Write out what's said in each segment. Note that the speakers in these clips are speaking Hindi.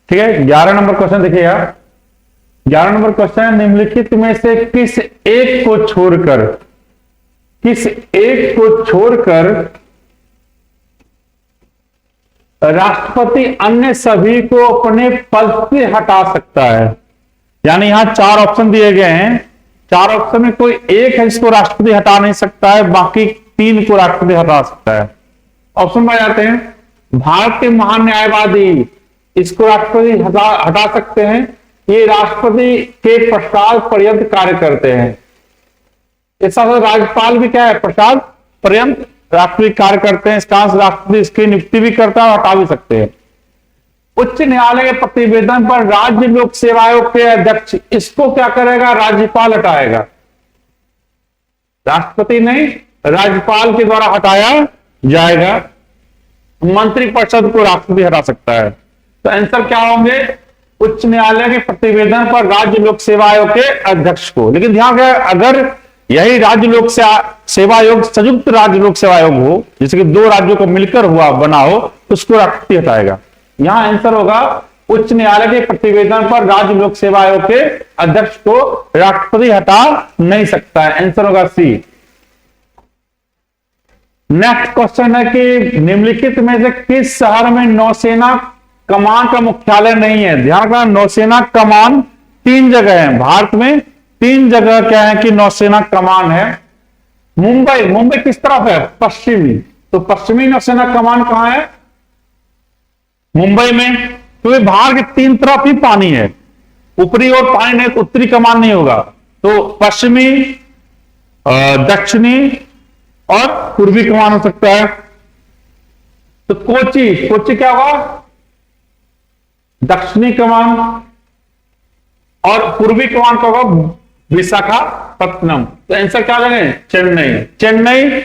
ठीक है, 11 नंबर क्वेश्चन देखिएगा। 11 नंबर क्वेश्चन है, निम्नलिखित में से किस एक को छोड़कर राष्ट्रपति अन्य सभी को अपने पद से हटा सकता है। यानी यहां 4 ऑप्शन दिए गए हैं, 4 ऑप्शन में कोई एक है जिसको राष्ट्रपति हटा नहीं सकता है, बाकी 3 को राष्ट्रपति हटा सकता है। ऑप्शन में जाते हैं, भारत के महान न्यायवादी, इसको राष्ट्रपति हटा सकते हैं, ये राष्ट्रपति के प्रसाद पर्यंत कार्य करते हैं। इस साथ राज्यपाल भी क्या है, प्रसाद पर्यंत राष्ट्रपति कार्य करते हैं। इसका राष्ट्रपति इसकी नियुक्ति भी करता है और हटा भी सकते हैं। उच्च न्यायालय के प्रतिवेदन पर राज्य लोक सेवा आयोग के अध्यक्ष, इसको क्या करेगा, राज्यपाल हटाएगा। राष्ट्रपति नहीं, राज्यपाल के द्वारा हटाया जाएगा। मंत्रिपरिषद को राष्ट्रपति हटा सकता है। तो आंसर क्या होंगे, उच्च न्यायालय के प्रतिवेदन पर राज्य लोक सेवा आयोग के अध्यक्ष को। लेकिन ध्यान रखें, अगर यही राज्य लोक सेवा आयोग संयुक्त राज्य लोक सेवा आयोग हो, जैसे कि 2 राज्यों को मिलकर बना हो, उसको राष्ट्रपति हटाएगा। यहां आंसर होगा, उच्च न्यायालय के प्रतिवेदन पर राज्य लोक सेवा आयोग के अध्यक्ष को राष्ट्रपति हटा नहीं सकता है। आंसर होगा सी। नेक्स्ट क्वेश्चन है कि निम्नलिखित में से किस शहर में नौसेना कमान का मुख्यालय नहीं है। ध्यान रखना, नौसेना कमान 3 जगह है भारत में, 3 जगह क्या है कि नौसेना कमान है। मुंबई किस तरफ है, पश्चिमी, तो पश्चिमी नौसेना कमान कहां है, मुंबई में। क्योंकि बाहर के 3 तरफ ही पानी है, ऊपरी और पानी नहीं, उत्तरी कमान नहीं होगा। तो पश्चिमी, दक्षिणी और पूर्वी कमान हो सकता है। तो कोची क्या होगा, दक्षिणी कमान, और पूर्वी कमान का होगा विशाखापत्तनम। तो आंसर क्या लगे, चेन्नई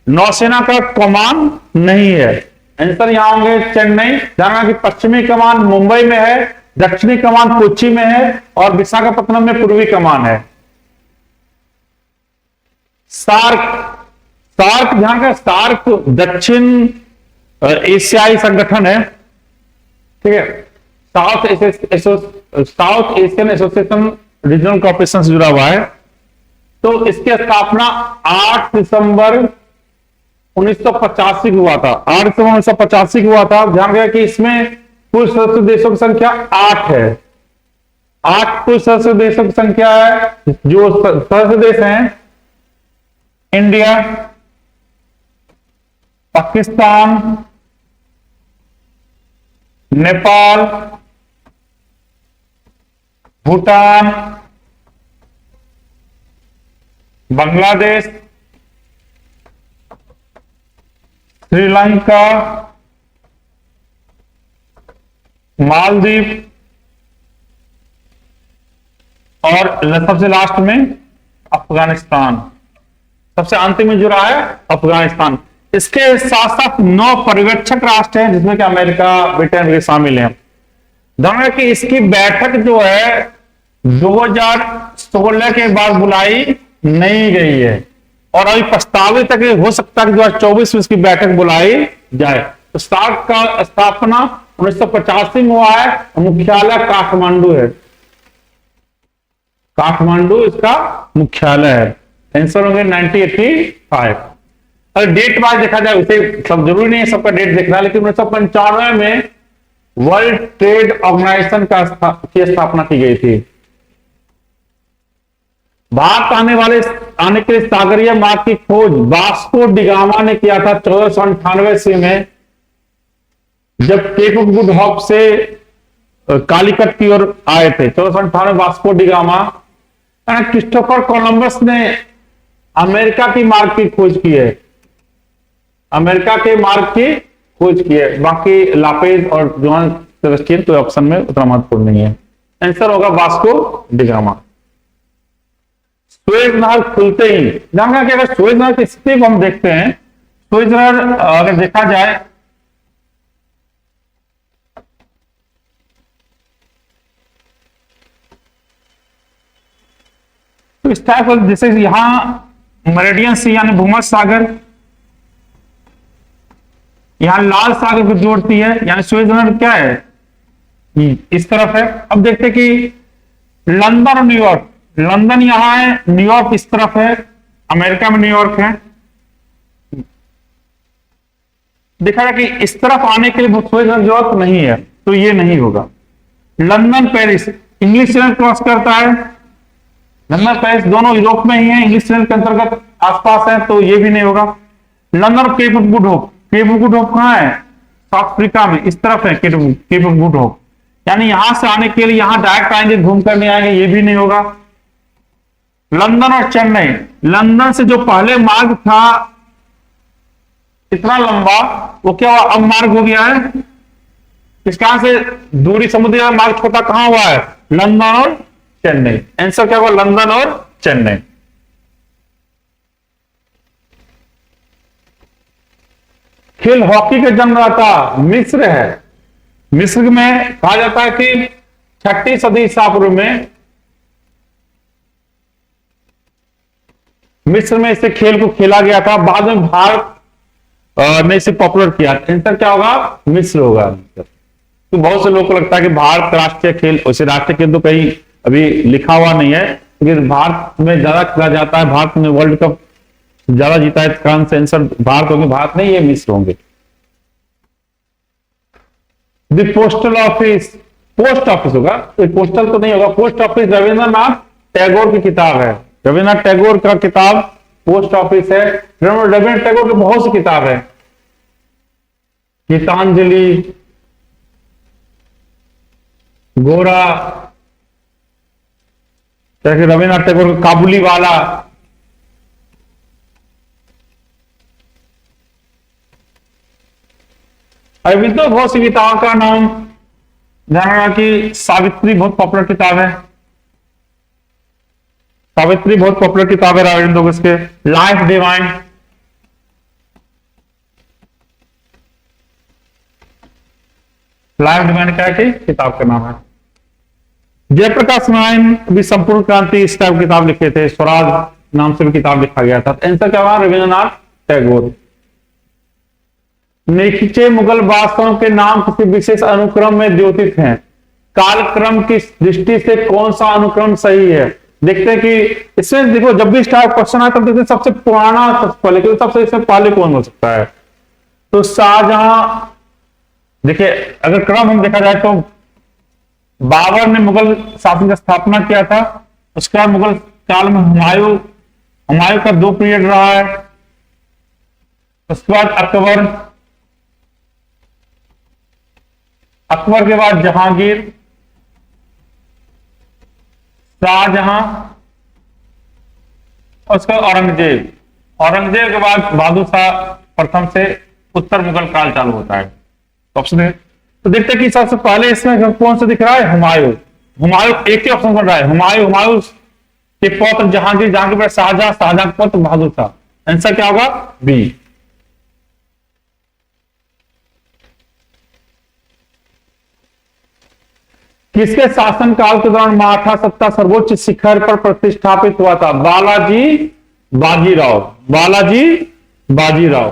नौसेना का कमान नहीं है। आंसर यहां होंगे चेन्नई। जाना कि पश्चिमी कमान मुंबई में है, दक्षिणी कमान कोच्चि में है, और विशाखापत्तनम में पूर्वी कमान है। सार्क ध्यान का, सार्क दक्षिण एशियाई संगठन है, ठीक है, south Asian association regional corporation से जुड़ा हुआ है। तो इसकी स्थापना 8 दिसंबर 1985 को हुआ था। 8 दिसंबर 1985 को हुआ था। ध्यान रखिए कि इसमें कुल सदस्य देशों की संख्या 8 है। 8 कुल सदस्य देशों की संख्या है। जो सदस्य देश हैं, इंडिया, पाकिस्तान, नेपाल, भूटान, बांग्लादेश, श्रीलंका, मालदीव, और सबसे लास्ट में अफगानिस्तान। सबसे अंतिम में जो रहा है अफगानिस्तान। इसके साथ साथ 9 पर्यवेक्षक राष्ट्र हैं, जिसमें कि अमेरिका, ब्रिटेन भी शामिल हैं। ध्यान कि इसकी बैठक जो है 2016 के बाद बुलाई नहीं गई है, और अभी प्रस्तावित है हो सकता है कि 2024 में इसकी बैठक बुलाई जाए। तो सार्क का स्थापना 1985 में हुआ है। मुख्यालय काठमांडू है, काठमांडू इसका मुख्यालय है। आंसर होंगे 1985। अगर डेट वाइज देखा जाए, उसे सब जरूरी नहीं है सबका डेट देखना, लेकिन 1995 में वर्ल्ड ट्रेड ऑर्गेनाइजेशन की स्थापना की गई थी। भारत आने के लिए सागरीय मार्ग की खोज वास्को डिगामा ने किया था 1498 ईस्वी में, जब केप ऑफ गुड होप से कालीकट की ओर आए थे। 1498 वास्को डिगामा। क्रिस्टोफर कोलंबस ने अमेरिका की मार्ग की खोज की है, अमेरिका के मार्ग की खोज की है। बाकी लापेज और जोहान सेबेस्टियन तो ऑप्शन में उतना महत्वपूर्ण नहीं है। आंसर होगा वास्को डिगामा। सुएज नहर खुलते ही, जानना कि अगर सुएज नहर की स्थिति को हम देखते हैं, सुएज नहर अगर देखा जाए तो इस टाइप, जैसे यहां मेरिडियन सी यानी भूमध्य सागर, यहां लाल सागर को जोड़ती है, यानी सुएज नहर क्या है, इस तरफ है। अब देखते कि लंदन और न्यूयॉर्क, लंदन यहां है, न्यूयॉर्क इस तरफ है, अमेरिका में न्यूयॉर्क है। देखा जाए कि इस तरफ आने के लिए सोचने की जरूरत नहीं है, तो ये नहीं होगा। London Paris, English channel cross करता है, लंदन पेरिस दोनों यूरोप में ही है, इंग्लिश चैनल के अंतर्गत आसपास है, तो ये भी नहीं होगा। लंदन और Cape of Good Hope, Cape of Good Hope कहां है? साउथ अफ्रीका में, इस तरफ है केप ऑफ गुड होप, यानी यहां से आने के लिए यहां डायरेक्ट आएंगे, घूम कर नहीं आएंगे, ये भी नहीं होगा। लंदन और चेन्नई, लंदन से जो पहले मार्ग था इतना लंबा, वो क्या हुआ? अब मार्ग हो गया है। इसका से दूरी समुद्री मार्ग छोटा कहां हुआ है? लंदन और चेन्नई। आंसर क्या हुआ? लंदन और चेन्नई। खेल हॉकी का जन्मदाता मिस्र है। मिस्र में कहा जाता है कि 6ठी सदी ईसा पूर्व में मिस्र में इसे खेल को खेला गया था, बाद में भारत ने इसे पॉपुलर किया। आंसर क्या होगा? मिस्र होगा। तो बहुत से लोगों को लगता है कि भारत राष्ट्रीय खेल, उसे राष्ट्रीय खेल तो कहीं अभी लिखा हुआ नहीं है, लेकिन भारत में ज्यादा खेला जाता है, भारत में वर्ल्ड कप ज्यादा जीता है, कारण से आंसर भारत होंगे, भारत नहीं, ये मिस्र होंगे। The postal office, post office होगा, तो पोस्टल तो नहीं होगा। पोस्ट ऑफिस रविंद्रनाथ टैगोर की किताब है, रविंद्रनाथ टैगोर का किताब पोस्ट ऑफिस है। रविंद्रनाथ टैगोर की बहुत सी किताब है, गीतांजलि, गोरा, जैसे रविंद्रनाथ टैगोर का काबुली वाला, अरविंदो घोष की किताब का नाम जाना कि सावित्री बहुत पॉपुलर किताब है, सावित्री बहुत पॉपुलर किताब है अरविंदो घोष के। लाइफ डिवाइन, लाइफ डिवाइन क्या है? किताब का नाम है। जयप्रकाश नारायण भी संपूर्ण क्रांति इस टाइप किताब लिखे थे, स्वराज नाम से भी किताब लिखा गया था। आंसर क्या हुआ? रविंद्रनाथ टैगोर। नीचे मुगल बादशाहों के नाम किसी विशेष अनुक्रम में द्योतित हैं, कालक्रम की दृष्टि से कौन सा अनुक्रम सही है? देखते हैं कि इसमें देखो, जब भी स्टार क्वेश्चन आता है देखते हैं सबसे पुराना सबसे पहले, क्योंकि सबसे इसमें पहले कौन हो सकता है? तो शाहजहां, देखिए अगर क्रम हम देखा जाए तो बाबर ने मुगल शासन की स्थापना किया था, उसके बाद मुगल काल में हुमायूं, हुमायूं का 2 पीरियड रहा है, उसके बाद अकबर, अकबर के बाद जहांगीर, शाहजहां, और उसके बाद औरंगजेब, औरंगजेब के बाद बहादुर शाह प्रथम से उत्तर मुगल काल चालू होता है। ऑप्शन है, तो देखते हैं कि सबसे पहले इसमें कौन सा दिख रहा है? हुमायूं। हुमायूं एक ही ऑप्शन बन रहा है, हुमायूं, हुमायूं के पुत्र जहांगीर, जहांगीर के बाद शाहजहां, शाहजहां के पुत्र बहादुर शाह। आंसर क्या होगा? बी। किसके शासनकाल के दौरान मराठा सत्ता सर्वोच्च शिखर पर प्रतिष्ठापित हुआ था? बालाजी बाजीराव, बालाजी बाजीराव।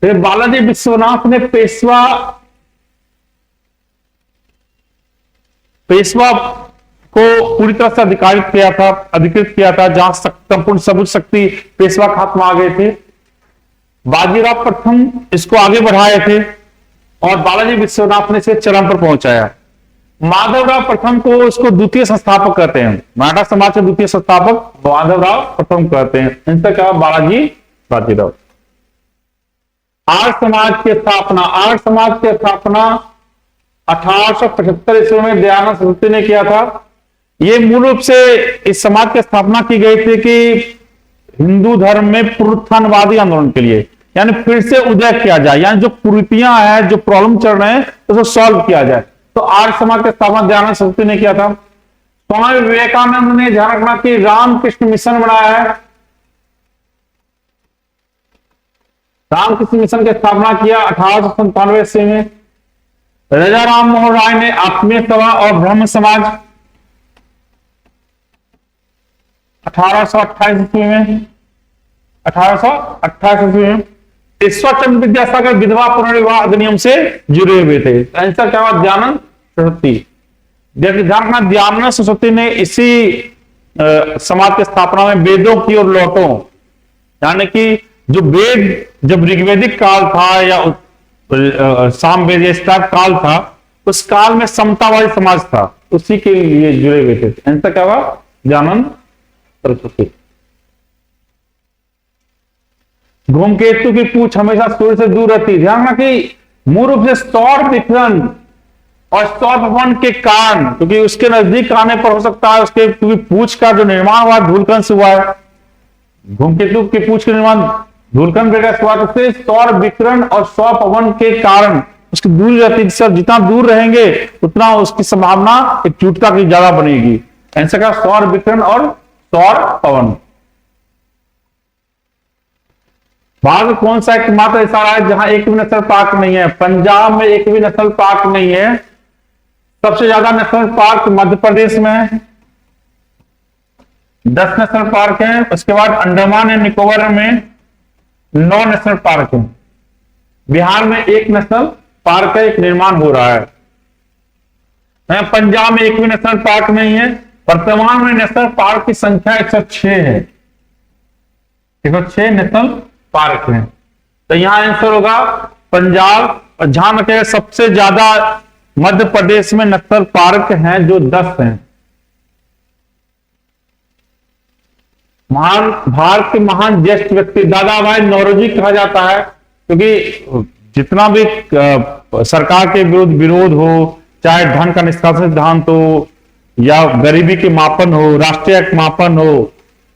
फिर बालाजी विश्वनाथ ने पेशवा को पूरी तरह से अधिकृत किया था, जहां संपूर्ण सबूत शक्ति पेशवा के हाथ में आ गए थे। बाजीराव प्रथम इसको आगे बढ़ाए थे और बालाजी विश्वनाथ ने इसे चरम पर पहुंचाया। माधवराव प्रथम को इसको द्वितीय संस्थापक कहते हैं, मराठा समाज के द्वितीय संस्थापक माधवराव प्रथम कहते हैं। इनसे क्या? बालाजी बाजीराव। आर्य समाज की स्थापना, आर्य समाज की स्थापना 1875 ईस्वी में दयानंद सरस्वती ने किया था। यह मूल रूप से इस समाज की स्थापना की गई थी कि हिंदू धर्म में पुनरुत्थानवादी आंदोलन के लिए, यानी फिर से उदय किया जाए, यानी जो कुरीतियां हैं, जो प्रॉब्लम चल रहे हैं, उसको सॉल्व किया जाए। तो आर्य समाज की स्थापना दयानंद सरस्वती ने किया था। स्वामी विवेकानंद ने ध्यान रखना कि रामकृष्ण मिशन बनाया है, रामकृष्ण मिशन की स्थापना किया 1897 ईस्वी में। राजा राम मोहन राय ने आत्मीय सभा और ब्रह्म समाज 1828 ईस्वी में, 1828 ईस्वी में। ईश्वर चंद्र विद्यासागर विधवा पुनर्विवाह अधिनियम से जुड़े हुए थे। आंसर क्या हुआ? दयानंद सरस्वती। देखिए ध्यान रखना, दयानंद सरस्वती ने इसी समाज की स्थापना में वेदों की और लौटों, यानी कि जो वेद जब ऋग्वैदिक काल था या सामवेद इसका काल था, उस काल में समतावादी समाज था, उसी के लिए जुड़े हुए थे। ऐसा क्या हुआ, दयानंद सरस्वती। धूमकेतु की पूंछ हमेशा सूर्य से दूर रहती। ध्यान रखना कि मूल रूप से सौर विकिरण और सौर भवन के कारण, क्योंकि उसके नजदीक आने पर हो सकता है उसके, क्योंकि पूंछ का जो निर्माण हुआ धूलकण से हुआ है, धूमकेतु की पूंछ का निर्माण धूलकण वगैरह से हुआ, तो उससे सौर विकिरण और सौर पवन के कारण उसकी दूरी रहती है। जितना दूर रहेंगे उतना उसकी संभावना एक चुटका की ज्यादा बनेगी। ऐसा का सौर विकिरण और सौर पवन। भारत में कौन सा एकमात्र ऐसा है जहां एक भी नेशनल पार्क नहीं है? पंजाब में एक भी नेशनल पार्क नहीं है। सबसे ज्यादा नेशनल पार्क मध्य प्रदेश में है, 10 नेशनल पार्क हैं। उसके बाद अंडमान एंड निकोबार में 9 नेशनल पार्क हैं। बिहार में 1 नेशनल पार्क है, एक निर्माण हो रहा है। पंजाब में एक भी नेशनल पार्क नहीं है। वर्तमान में नेशनल पार्क की संख्या 106 है, 106 नेशनल पार्क हैं। तो यहां आंसर होगा पंजाब। और ध्यान रखिएगा सबसे ज्यादा मध्य प्रदेश में नेशनल पार्क हैं जो 10 हैं। महान भारत के महान ज्येष्ठ व्यक्ति दादा भाई नौरोजी कहा जाता है, क्योंकि जितना भी सरकार के विरोध हो, चाहे धन का निष्कासन सिद्धांत हो या गरीबी के मापन हो, राष्ट्रीय मापन हो,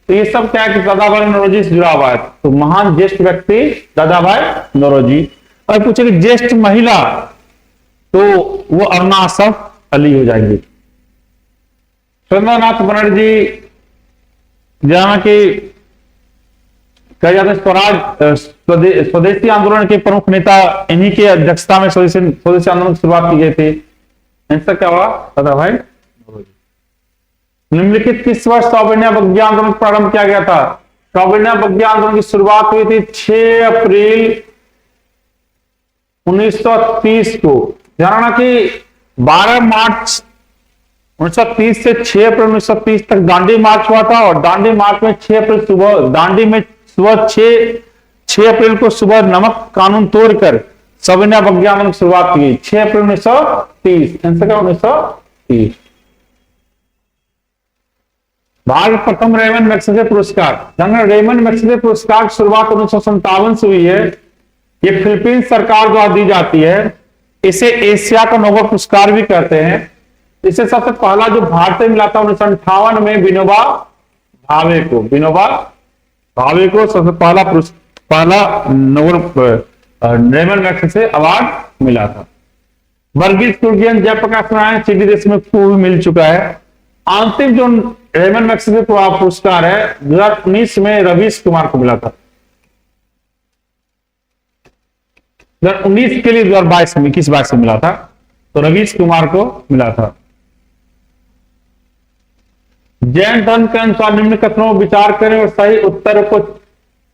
तो ये सब क्या है कि दादा भाई नौरोजी से जुड़ा हुआ है। तो महान ज्येष्ठ व्यक्ति दादा भाई नौरोजी। और पूछे कि ज्येष्ठ महिला, तो वो अरुणा आसफ अली हो जाएंगे। सुरेंद्रनाथ बनर्जी, जहां की कहा जाता है स्वराज स्वदेशी आंदोलन के प्रमुख नेता, इन्हीं की अध्यक्षता में स्वदेशी आंदोलन की शुरुआत की गई थी। आंसर क्या हुआ, दादा भाई नौरोजी। निम्नलिखित किस वर्ष सौविन्या अवज्ञा आंदोलन प्रारंभ किया गया था? सौविन्या अवज्ञा आंदोलन की शुरुआत हुई थी 6 अप्रैल 1930 को। ध्यान रखना कि 12 मार्च 1930 से 6 अप्रैल 1930 तक दांडी मार्च हुआ था। और दांडी मार्च में 6 अप्रैल सुबह, दांडी में सुबह 6 अप्रैल को सुबह नमक कानून तोड़कर सौविन्या अवज्ञा आंदोलन की शुरुआत की गई 6 अप्रैल 1930। आंसर क्या, 1930। भारत प्रथम रेमन मैग्सेसे पुरस्कार, रेमन मैग्सेसे पुरस्कार की शुरुआत 1957 से हुई है। ये फिलीपींस सरकार द्वारा दी जाती है। इसे एशिया का नोबेल पुरस्कार भी कहते हैं। इसे सबसे पहला जो भारतीय मिला था 1958 में विनोबा भावे को, विनोबा भावे को सबसे पहला नोबेल रेमन मैग्सेसे अवार्ड मिला था। वर्गीज कुरियन, जयप्रकाश नारायण, CD देशमुख को भी मिल चुका है। अंतिम जो रेमन मैग्सेसे पुरस्कार है 2019 में रवीश कुमार को मिला था। 2019 के लिए 2022 में 21-22 में मिला था, तो रवीश कुमार को मिला था। जैन धर्म के अनुसार निम्न कथनों पर विचार करें और सही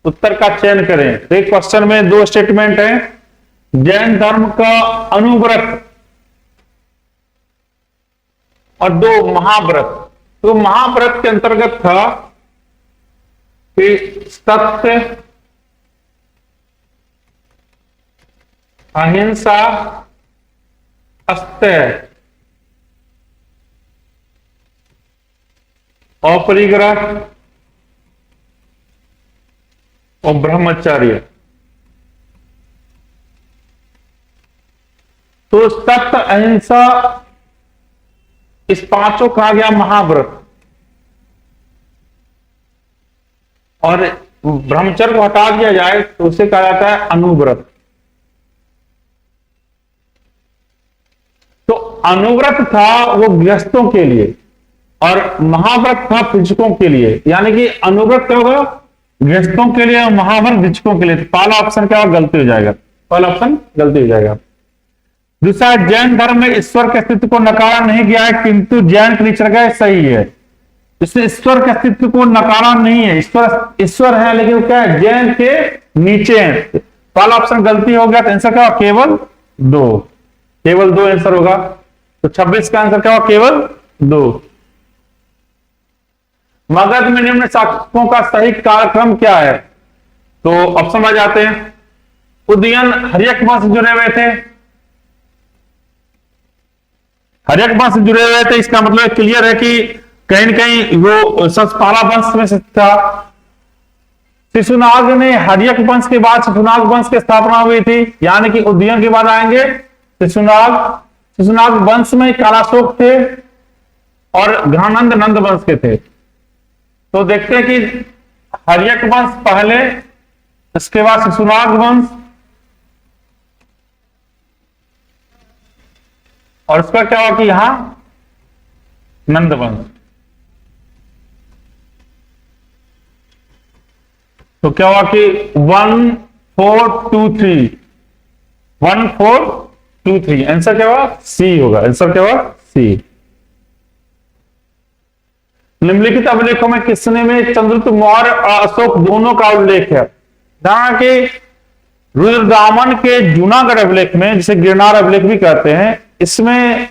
उत्तर का चयन करें। तो एक क्वेश्चन में 2 स्टेटमेंट है। जैन धर्म का अनुव्रत और 2 महाव्रत। तो महाव्रत के अंतर्गत था कि सत्य, अहिंसा, अस्तेय, अपरिग्रह और ब्रह्मचर्य। तो सत्य, अहिंसा, इस 5 कहा गया महाव्रत। और ब्रह्मचर्य को हटा दिया जाए तो उसे कहा जाता है अनुव्रत। तो अनुव्रत था वो गृहस्थों के लिए और महाव्रत था भिक्षुकों के लिए। यानी कि अनुव्रत क्या होगा, गृहस्थों के लिए और महाव्रत भिक्षुकों के लिए। तो पहला ऑप्शन क्या होगा, गलती हो जाएगा, पहला ऑप्शन गलती हो जाएगा। दूसरा, जैन धर्म में ईश्वर के अस्तित्व को नकारा नहीं गया है, किंतु जैन के निचरगय सही है। इससे ईश्वर के अस्तित्व को नकारा नहीं है, ईश्वर है, लेकिन वो क्या है, जैन के नीचे है। पहला ऑप्शन गलती हो गया। तो आंसर क्या, केवल 2 आंसर होगा। तो 26 का आंसर क्या हुआ? केवल 2। मगध में निम्न शासकों का सही कार्यक्रम क्या है? तो ऑप्शन आ जाते हैं। उदयन हर्यक वंश से जुड़े हुए थे, हर्यक वंश से जुड़े हुए थे, इसका मतलब क्लियर है कि कहीं न कहीं वो सतपाला वंश में से था। शिशुनाग ने हर्यक वंश के बाद शिशुनाग वंश की स्थापना हुई थी, यानी कि उदयन के बाद आएंगे शिशुनाग। शिशुनाग वंश में कालाशोक थे और घनानंद नंद वंश के थे। तो देखते हैं कि हर्यक वंश पहले, इसके बाद शिशुनाग वंश, और इसका क्या हुआ कि यहां नंद वंश। तो क्या हुआ कि 1 4 2 3, 1 4 2 3, आंसर क्या हुआ? सी होगा। आंसर क्या हुआ? सी। निम्नलिखित अभिलेखों में किसने में चंद्रगुप्त मौर्य और अशोक दोनों का उल्लेख है? जहां के रुद्रदामन के जूनागढ़ अभिलेख में, जिसे गिरनार अभिलेख भी कहते हैं, इसमें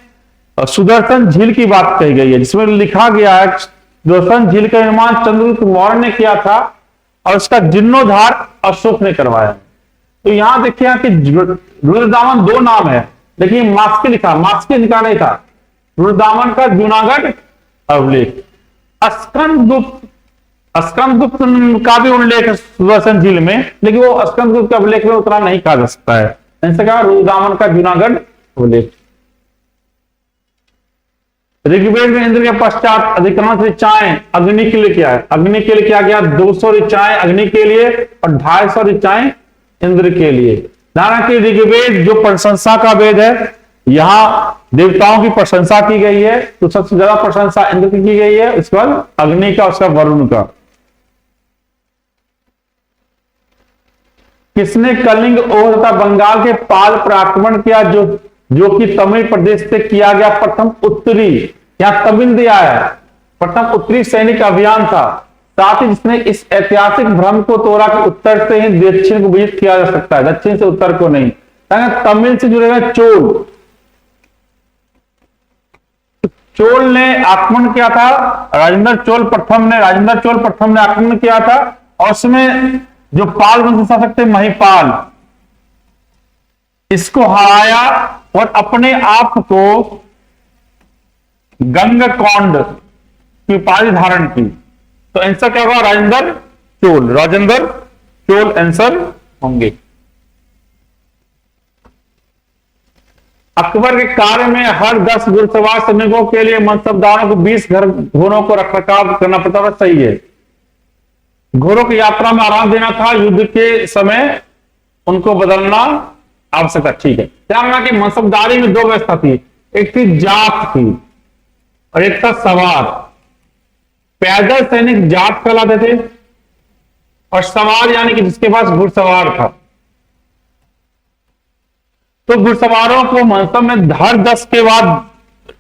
सुदर्शन झील की बात कही गई है, जिसमें लिखा गया है सुदर्शन झील का निर्माण चंद्रगुप्त मौर्य ने किया था और उसका जीर्णोद्धार अशोक ने करवाया। तो यहां देखिए कि रुद्रदामन 2 नाम है, लेकिन मास्की लिखा, मास्की लिखा नहीं था। रुद्रदामन का जूनागढ़ अभिलेख। स्कंदगुप्त का भी उल्लेख है सुदर्शन झील में, लेकिन वो स्कंदगुप्त के अभिलेख में उतना नहीं कहा जा सकता है। ऐसा क्या? रुद्रदामन का जूनागढ़ अभिलेख। ऋग्वेद में इंद्र के पश्चात अधिकांश ऋचाएं अग्नि के लिए क्या है? अग्नि के लिए क्या गया? 200 ऋचाएं अग्नि के लिए और 250 ऋचाएं इंद्र के लिए। हालांकि ऋग्वेद जो प्रशंसा का वेद है, यहां देवताओं की प्रशंसा की गई है, तो सबसे ज्यादा प्रशंसा इंद्र की गई है, उसके बाद अग्नि का, उसका वरुण का। किसने कलिंग और तथा बंगाल के पाल पर आक्रमण किया, जो कि तमिल प्रदेश से किया गया प्रथम उत्तरी, यहां तमिल दिया है, प्रथम उत्तरी सैनिक अभियान था। साथ ही जिसने इस ऐतिहासिक भ्रम को तोड़ा कि उत्तर से ही दक्षिण को विजित किया जा सकता है, दक्षिण से उत्तर को नहीं। तमिल से जुड़े हुए चोल ने आक्रमण किया था, राजेंद्र चोल प्रथम ने आक्रमण किया था, और उसमें जो पाल वंश शासक थे महिपाल, इसको हराया और अपने आप को गंगकोंड की उपाधि धारण की। तो आंसर क्या होगा? राजेंद्र चोल आंसर होंगे। अकबर के कार्य में हर 10 घुड़सवार सैनिकों के लिए मनसबदारों को 20 घोड़ों को रखरखाव करना पड़ता था, सही है। घोड़ों की यात्रा में आराम देना था, युद्ध के समय उनको बदलना आवश्यक था, ठीक है। ध्यान रखना कि मनसबदारी में 2 व्यवस्था थी, एक थी जाट थी और एक था सवार। पैदल सैनिक जाट कहलाते थे और सवार यानी कि जिसके पास घुड़सवार था। तो घुड़सवारों को मनसब में हर 10 के बाद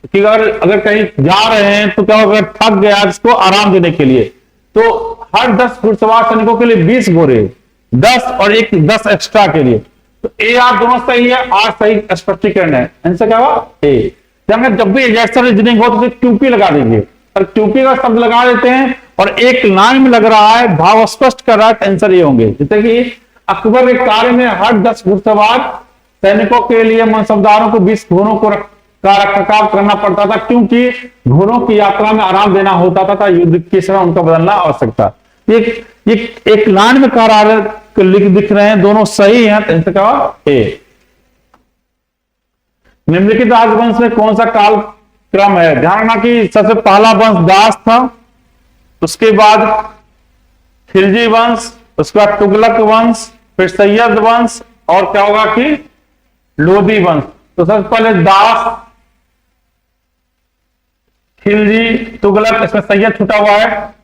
कि अगर कहीं जा रहे हैं तो क्या होगा, थक गया जिसको आराम देने के लिए, तो हर 10 घुड़सवार सैनिकों के लिए 20 घोड़े, 10 और एक 10 एक्स्ट्रा के लिए। तो ए आर दोनों सही है, आर सही स्पष्टीकरण है। आंसर क्या हुआ? ए। जब भी एग्जैक्शन रीजनिंग हो तो ट्यूपी लगा देंगे, और ट्यूपी का शब्द लगा देते हैं और एक लाइन में लग रहा है, भाव स्पष्ट कर रहा है, आंसर ये होंगे। जैसे कि अकबर के कार्य में हर 10 घुड़सवार सैनिकों के लिए मनसबदारों को 20 घोड़ों को का रखरखाव करना पड़ता था, क्योंकि घोड़ों की यात्रा में आराम देना होता था, युद्ध के समय उनका बदलना आवश्यक था। एक लाइन में कार्य दिख रहे हैं, दोनों सही हैं, तो इनसे कहा ए। निम्नलिखित राजवंश में कौन सा काल क्रम है? ध्यान रखना कि सबसे पहला वंश दास था, उसके बाद खिलजी वंश, उसके बाद तुगलक वंश, फिर सैयद वंश, और क्या होगा कि लोधी वंश। तो सबसे पहले दास, खिलजी, तुगलक, इसमें सैयद छूटा हुआ है,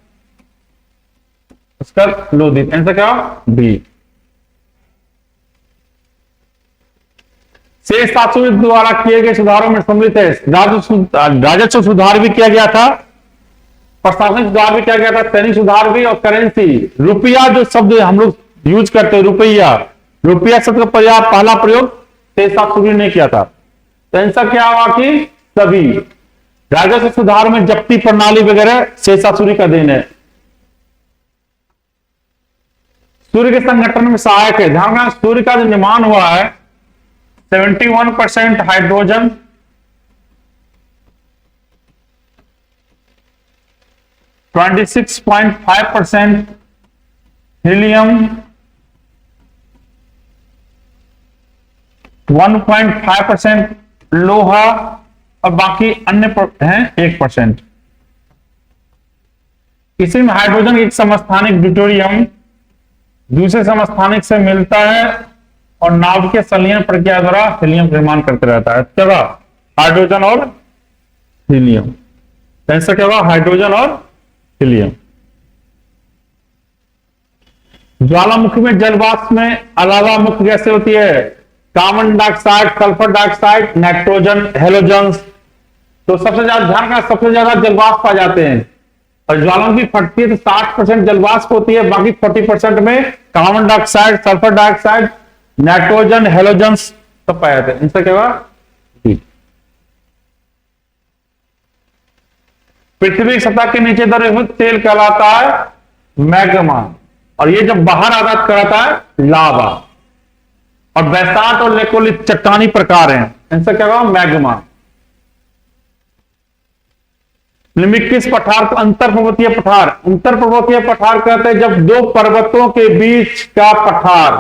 उसका लोधी। आंसर क्या? बी। शेष शासकों द्वारा किए गए सुधारों में सम्मिलित है राजस्व सुधार भी किया गया था, प्रशासनिक सुधार भी किया गया था, सैनिक सुधार भी, और करेंसी रुपया, जो शब्द हम लोग यूज करते हैं रुपया शब्द का पहला प्रयोग शेष शासकों ने किया था। तो आंसर क्या हुआ कि सभी। राजस्व सुधार में जब्ती प्रणाली वगैरह शेषासुरी का देन है। सूर्य के संगठन में सहायक है। ध्यान रखना, सूर्य का जो निर्माण हुआ है 71% हाइड्रोजन, 26.5% हीलियम, 1.5% लोहा और बाकी अन्य हैं 1%। इसी में हाइड्रोजन एक समस्थानिक ड्यूटेरियम दूसरे समस्थानिक से मिलता है और नाभिकीय संलयन प्रक्रिया द्वारा हीलियम निर्माण करते रहता है। क्या हुआ? हाइड्रोजन और हीलियम। ऐसा क्या हुआ? हाइड्रोजन और हीलियम। ज्वालामुखी में जलवाष्प में अलावा मुख्य गैसें होती है carbon dioxide, sulphur dioxide, nitrogen, halogens. तो सबसे ज्यादा ध्यान रखना, सबसे ज्यादा जलवाष्प आ जाते हैं और ज्वालामुखी फटती है तो 60% जलवाष्प होती है, बाकी 40% में carbon dioxide, sulphur dioxide, nitrogen, halogens सब पाए जाते हैं। इनसे क्या हुआ? पृथ्वी की सतह के नीचे द्रवीभूत तेल कहलाता है मैग्मा, और ये जब बाहर आजाद कराता है लावा। और बैसाल्ट और लेकोलिथ चट्टानी प्रकार हैं, इनसे क्या हुआ? मैग्मा। लिमिक्टिस पठार को अंतर पर्वतीय पठार, अंतर पर्वतीय पठार कहते हैं जब दो पर्वतों के बीच का पठार,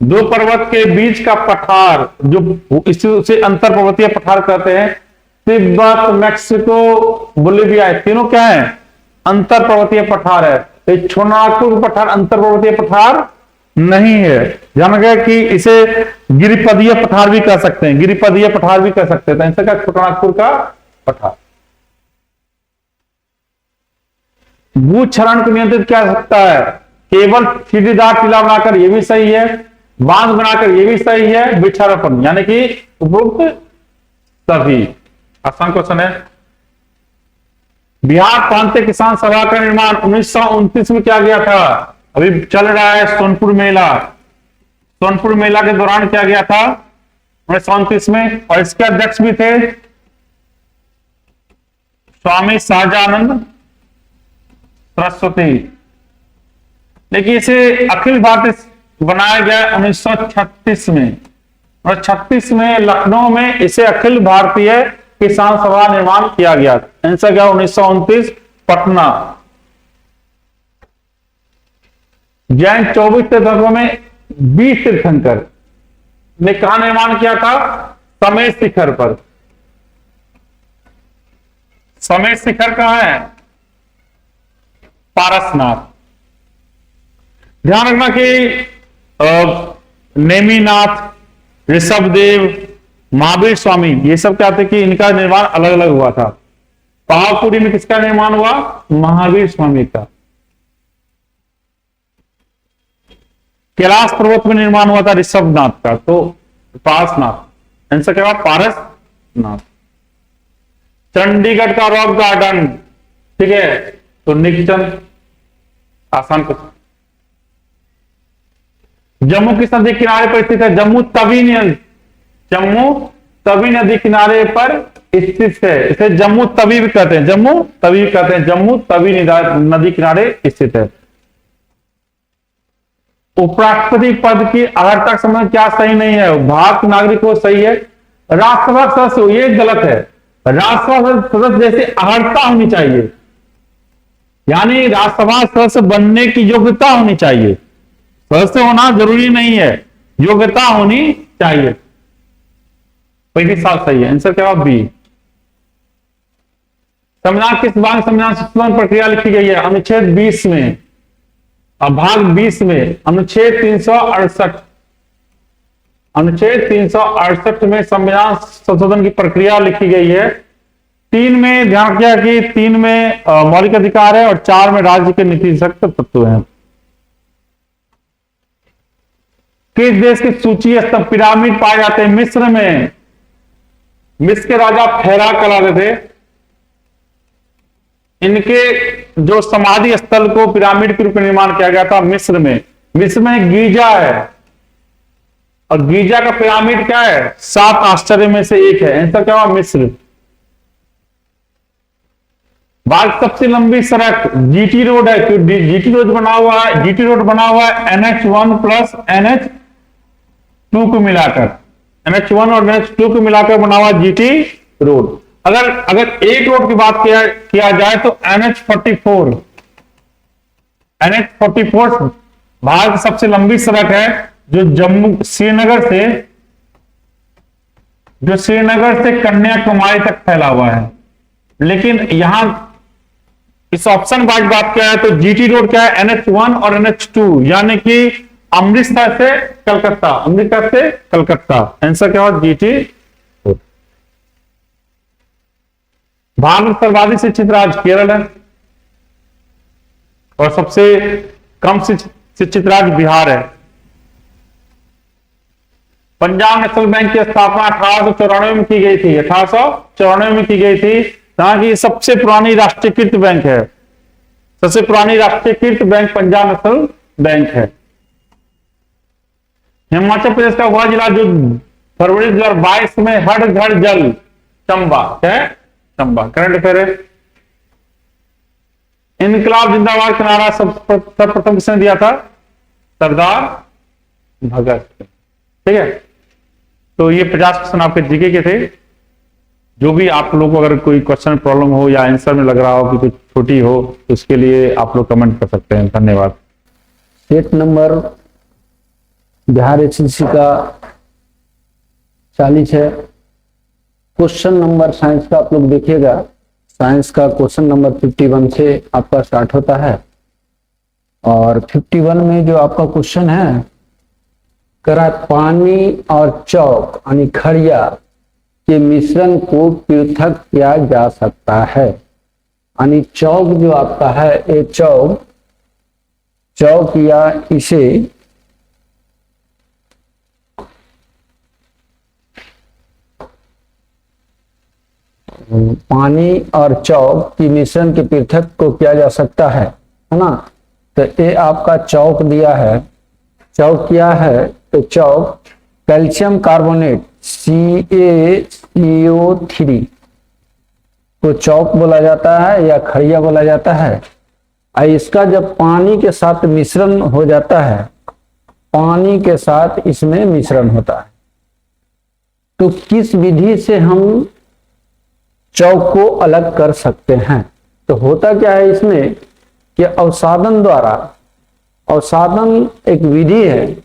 दो पर्वत के बीच का पठार जो इसे अंतर पर्वतीय पठार कहते हैं। तिब्बत, मैक्सिको, बोलिविया तीनों क्या है? अंतर पर्वतीय पठार है। छोटानागपुर पठार अंतर पर्वतीय पठार नहीं है। ध्यान रखें कि इसे गिरिपदीय पठार भी कह सकते हैं, गिरिपदीय पठार भी कह सकते हैं। ऐसा क्या? छोटानागपुर का पठार। भूक्षरण को नियंत्रित किया जा सकता है केवल सीढ़ीदार टीला बनाकर, यह भी सही है। बांध बनाकर, यह भी सही है। वृक्षारोपण यानी कि उपरोक्त सभी। आसान क्वेश्चन है। बिहार प्रांतीय किसान सभा का निर्माण 1929 में किया गया था। अभी चल रहा है सोनपुर मेला, सोनपुर मेला के दौरान किया गया था 1929 में, और इसके अध्यक्ष भी थे स्वामी शाहजानंद सरस्वती। लेकिन इसे अखिल भारतीय बनाया गया 1936 में, और 36 में लखनऊ में इसे अखिल भारतीय किसान सभा निर्माण किया गया। आंसर क्या? 1929 पटना। जैन 24 तीर्थंकरों में 20 तीर्थंकर ने कहा निर्माण किया था? समेत शिखर पर। समेत शिखर कहां है? पारसनाथ। ध्यान रखना कि नेमिनाथ, ऋषभदेव, महावीर स्वामी ये सब क्या थे कि इनका निर्माण अलग अलग हुआ था। पावापुरी में किसका निर्माण हुआ? महावीर स्वामी का। कैलाश पर्वत में निर्माण हुआ था ऋषभनाथ का, तो पारसनाथ। आंसर क्या हुआ? पारसनाथ। चंडीगढ़ का रॉक गार्डन, ठीक है, तो निकचंद। आसान कुछ। जम्मू किस नदी किनारे पर स्थित है? जम्मू तवी नदी किनारे पर स्थित है। इसे जम्मू तवी भी कहते हैं, जम्मू तवी भी कहते हैं। जम्मू तवी नदी किनारे स्थित है। उपराष्ट्रपति पद की अर्हता समय क्या सही नहीं है? भारत नागरिक हो सही है। राज्यसभा सदस्य ये गलत है। राज्यसभा सदस्य जैसे अर्हता होनी चाहिए, यानी राज्यसभा सदस्य बनने की योग्यता होनी चाहिए। सदस्य होना जरूरी नहीं है, योग्यता होनी चाहिए। पहली साल सही है। आंसर क्या होगा? बी। संविधान किस भाग संविधान संशोधन प्रक्रिया लिखी गई है? अनुच्छेद 20 में और भाग 20 में अनुच्छेद 368, अनुच्छेद 368 में संविधान संशोधन की प्रक्रिया लिखी गई है। 3 में ध्यान रखिए कि 3 में मौलिक अधिकार है और 4 में राज्य के नीति सख्त तत्व हैं। किस देश की सूची स्तंभ पिरामिड पाए जाते हैं? मिस्र में। मिस्र के राजा फेरा कहलाते थे। इनके जो समाधि स्थल को पिरामिड के रूप में निर्माण किया गया था मिस्र में। मिस्र में गीजा है, और गीजा का पिरामिड क्या है? 7 आश्चर्य में से एक है। आंसर क्या हुआ? मिस्र। भारत की सबसे लंबी सड़क जीटी रोड है, क्यों जीटी रोड बना हुआ है, जीटी रोड बना हुआ है NH1 प्लस NH2 को मिलाकर, NH1 और NH2 को मिलाकर बना हुआ जीटी रोड। अगर एक रोड की बात किया जाए तो NH44 भारत की सबसे लंबी सड़क है, जो श्रीनगर से कन्याकुमारी तक फैला हुआ है। लेकिन यहां इस ऑप्शन वाइज बात किया है तो जीटी रोड क्या है, NH1 और NH2, यानी कि अमृतसर से कलकत्ता। आंसर क्या होगा, जीटी रोड। भारत में सर्वाधिक शिक्षित राज्य केरल है और सबसे कम शिक्षित राज्य बिहार है। पंजाब नेशनल बैंक की स्थापना 1894 में की गई थी, 1894 में की गई थी। यहाँ की सबसे पुरानी राष्ट्रीयकृत बैंक है, सबसे पुरानी राष्ट्रीयकृत बैंक पंजाब नेशनल बैंक है। हिमाचल प्रदेश का वह जिला जो फरवरी 2022 में हर घर जल, चंबा है, चंबा। करंट अफेयर है। इनकलाब जिंदाबाद का नारा सर्वप्रथम किसने दिया था, सरदार भगत। ठीक है, तो ये 50 क्वेश्चन आपके जीके के थे। जो भी आप लोग को अगर कोई क्वेश्चन प्रॉब्लम हो या आंसर में लग रहा हो कि कुछ छोटी हो तो उसके लिए आप लोग कमेंट कर सकते हैं। धन्यवाद। सेट नंबर बिहार एसएससी का 40 है। क्वेश्चन नंबर साइंस का आप लोग देखिएगा, साइंस का क्वेश्चन नंबर 51 से आपका स्टार्ट होता है और 51 में जो आपका क्वेश्चन है, करा पानी और चौक यानी खड़िया के मिश्रण को पृथक किया जा सकता है। यानी चौक जो आपका है, ये चौक या इसे पानी और चौक की मिश्रण के पृथक को किया जा सकता है ना। तो ये आपका चौक दिया है, चौक क्या है, तो चौक कैल्शियम कार्बोनेट CaCO3 को चौक बोला जाता है या खड़िया बोला जाता है। और इसका जब पानी के साथ मिश्रण हो जाता है, पानी के साथ इसमें मिश्रण होता है, तो किस विधि से हम चौक को अलग कर सकते हैं। तो होता क्या है इसमें कि अवसादन द्वारा, अवसादन एक विधि है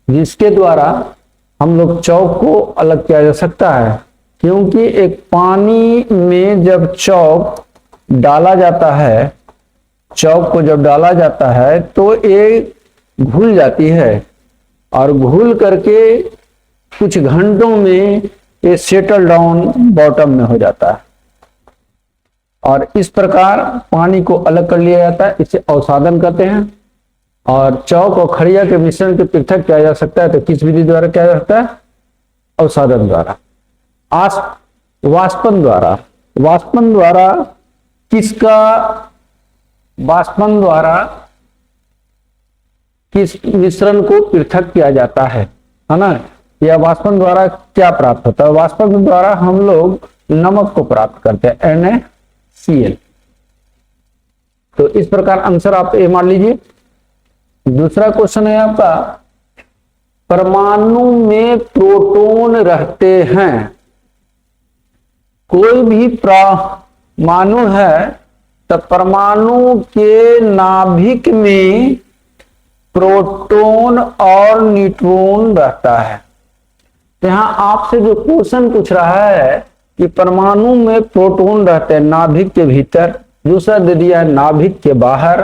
जिसके द्वारा हम लोग चौक को अलग किया जा सकता है। क्योंकि एक पानी में जब चौक डाला जाता है, चौक को जब डाला जाता है तो ये घुल जाती है और घुल करके कुछ घंटों में ये सेटल डाउन बॉटम में हो जाता है और इस प्रकार पानी को अलग कर लिया जाता है। इसे अवसादन कहते हैं। और चौक और खड़िया के मिश्रण के पृथक किया जा सकता है, तो किस विधि द्वारा किया जा सकता है, अवसादन द्वारा। वाष्पन द्वारा, वाष्पन द्वारा किसका, वाष्पन द्वारा किस मिश्रण को पृथक किया जाता है ना। या वाष्पन द्वारा क्या प्राप्त होता है, वाष्पन द्वारा हम लोग नमक को प्राप्त करते हैं, NaCl। तो इस प्रकार आंसर आप ये मान लीजिए। दूसरा क्वेश्चन है आपका, परमाणु में प्रोटॉन रहते हैं। कोई भी परमाणु है तो परमाणु के नाभिक में प्रोटॉन और न्यूट्रॉन रहता है। तो यहां आपसे जो क्वेश्चन पूछ रहा है कि परमाणु में प्रोटॉन रहते हैं नाभिक के भीतर, दूसरा दे दिया है नाभिक के बाहर,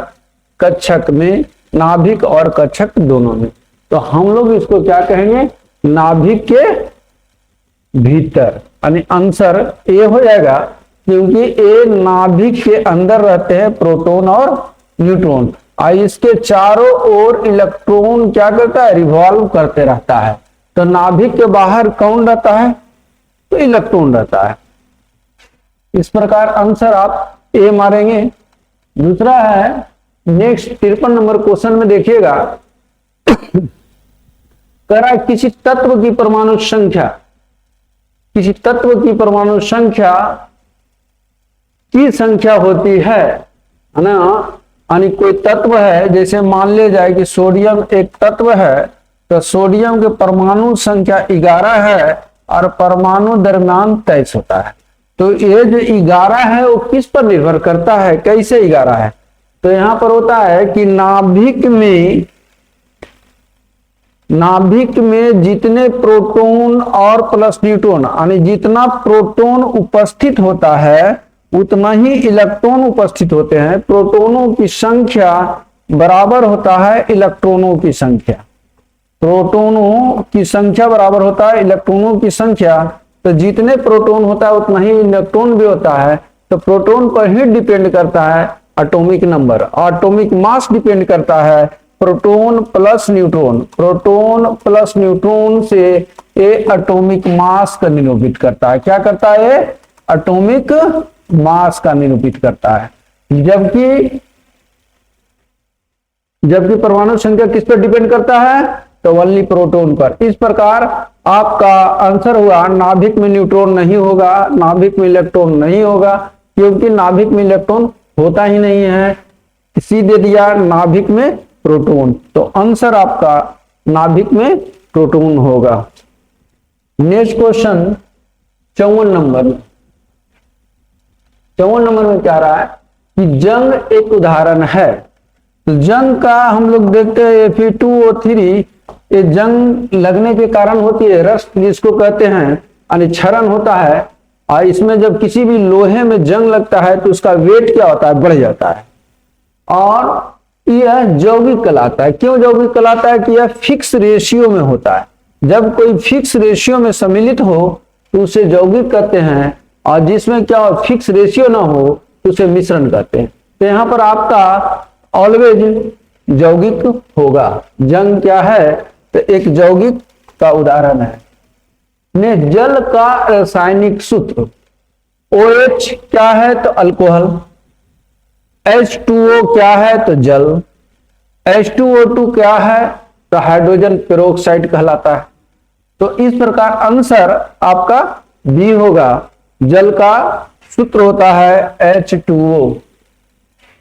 कक्षक में, नाभिक और कक्षक दोनों में। तो हम लोग इसको क्या कहेंगे, नाभिक के भीतर। यानी आंसर ए हो जाएगा, क्योंकि ए नाभिक के अंदर रहते हैं प्रोटॉन और न्यूट्रॉन, और इसके चारों ओर इलेक्ट्रॉन क्या करता है, रिवॉल्व करते रहता है। तो नाभिक के बाहर कौन रहता है, तो इलेक्ट्रॉन रहता है। इस प्रकार आंसर आप ए मारेंगे। दूसरा है नेक्स्ट 53 नंबर क्वेश्चन में देखिएगा, करा किसी तत्व की परमाणु संख्या, किसी तत्व की परमाणु संख्या की संख्या होती है ना। यानी कोई तत्व है, जैसे मान लिया जाए कि सोडियम एक तत्व है, तो सोडियम के परमाणु संख्या 11 है और परमाणु द्रव्यमान 23 होता है। तो ये जो 11 है वो किस पर निर्भर करता है, कैसे 11 है? तो यहां पर होता है कि नाभिक में जितने प्रोटॉन और प्लस न्यूट्रॉन, यानी जितना प्रोटॉन उपस्थित होता है उतना ही इलेक्ट्रॉन उपस्थित होते हैं। प्रोटॉनों की संख्या बराबर होता है इलेक्ट्रॉनों की संख्या। प्रोटॉनों की संख्या बराबर होता है इलेक्ट्रॉनों की संख्या। तो जितने प्रोटॉन होता है उतना ही इलेक्ट्रॉन भी होता है। तो प्रोटॉन पर ही डिपेंड करता है atomic number, atomic mass depend करता है proton plus neutron. Proton plus neutron से ये एटॉमिक मास का निरूपित करता है। क्या करता है? एटॉमिक मास का निरूपित करता है। जबकि परमाणु संख्या किस पर डिपेंड करता है? तो ओनली प्रोटॉन पर। इस प्रकार आपका आंसर हुआ नाभिक में न्यूट्रॉन नहीं होगा, नाभिक में इलेक्ट्रॉन नहीं होगा, क्योंकि नाभिक में इलेक्ट्रॉन होता ही नहीं है। सीधे दिया नाभिक में प्रोटॉन, तो आंसर आपका नाभिक में प्रोटॉन होगा। Next question 54 number. 54 नंबर में क्या रहा है कि जंग एक उदाहरण है। तो जंग का हम लोग देखते हैं Fe2O3, ये जंग लगने के कारण होती है रस्ट जिसको कहते हैं, यानी क्षरण होता है। और इसमें जब किसी भी लोहे में जंग लगता है तो उसका वेट क्या होता है? बढ़ जाता है। और यह यौगिक कहलाता है। क्यों यौगिक कहलाता है? कि यह फिक्स रेशियो में होता है। जब कोई फिक्स रेशियो में सम्मिलित हो तो उसे यौगिक कहते हैं, और जिसमें क्या फिक्स रेशियो ना हो तो उसे मिश्रण कहते हैं। तो यहाँ पर आपका ऑलवेज यौगिक होगा। जंग क्या है? तो एक यौगिक का उदाहरण है। ने जल का रासायनिक सूत्र OH क्या है? तो अल्कोहल। H2O क्या है? तो जल। H2O2 क्या है? तो हाइड्रोजन पेरोक्साइड कहलाता है। तो इस प्रकार आंसर आपका बी होगा। जल का सूत्र होता है H2O।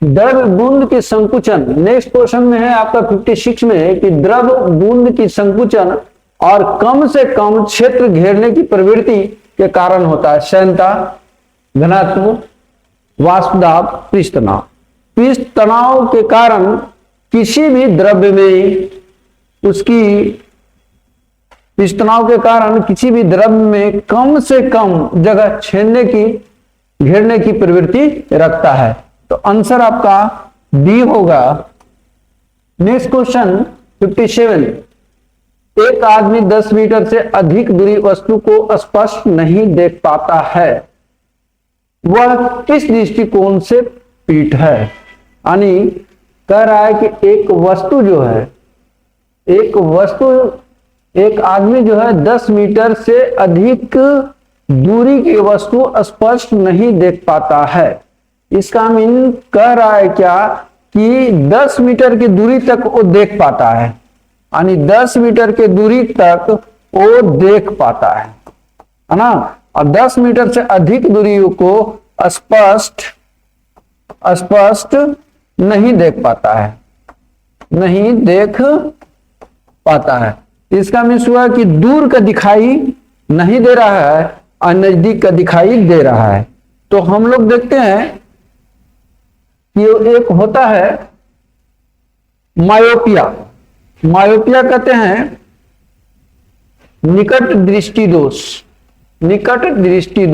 द्रव बूंद की संकुचन, नेक्स्ट क्वेश्चन में है आपका 56 में कि द्रव बूंद की संकुचन और कम से कम क्षेत्र घेरने की प्रवृत्ति के कारण होता है। श्यानता, घनत्व, वाष्पदाब, पृष्ठ तनाव। पृष्ठ तनाव के कारण किसी भी द्रव्य में पृष्ठ तनाव के कारण किसी भी द्रव्य में कम से कम जगह घेरने की प्रवृत्ति रखता है। तो आंसर आपका डी होगा। Next question 57। एक आदमी 10 मीटर से अधिक दूरी वस्तु को स्पष्ट नहीं देख पाता है, वह किस दृष्टिकोण से पीठ है? यानी कह रहा है कि एक आदमी जो है 10 मीटर से अधिक दूरी की वस्तु स्पष्ट नहीं देख पाता है। इसका मीन कह रहा है क्या कि 10 मीटर की दूरी तक वो देख पाता है, यानी 10 मीटर की दूरी तक वो देख पाता है ना। और 10 मीटर से अधिक दूरी को स्पष्ट नहीं देख पाता है। इसका मीन्स हुआ कि दूर का दिखाई नहीं दे रहा है और नजदीक का दिखाई दे रहा है। तो हम लोग देखते हैं कि एक होता है मायोपिया। मायोपिया कहते हैं निकट दृष्टि दोष। निकट दृष्टि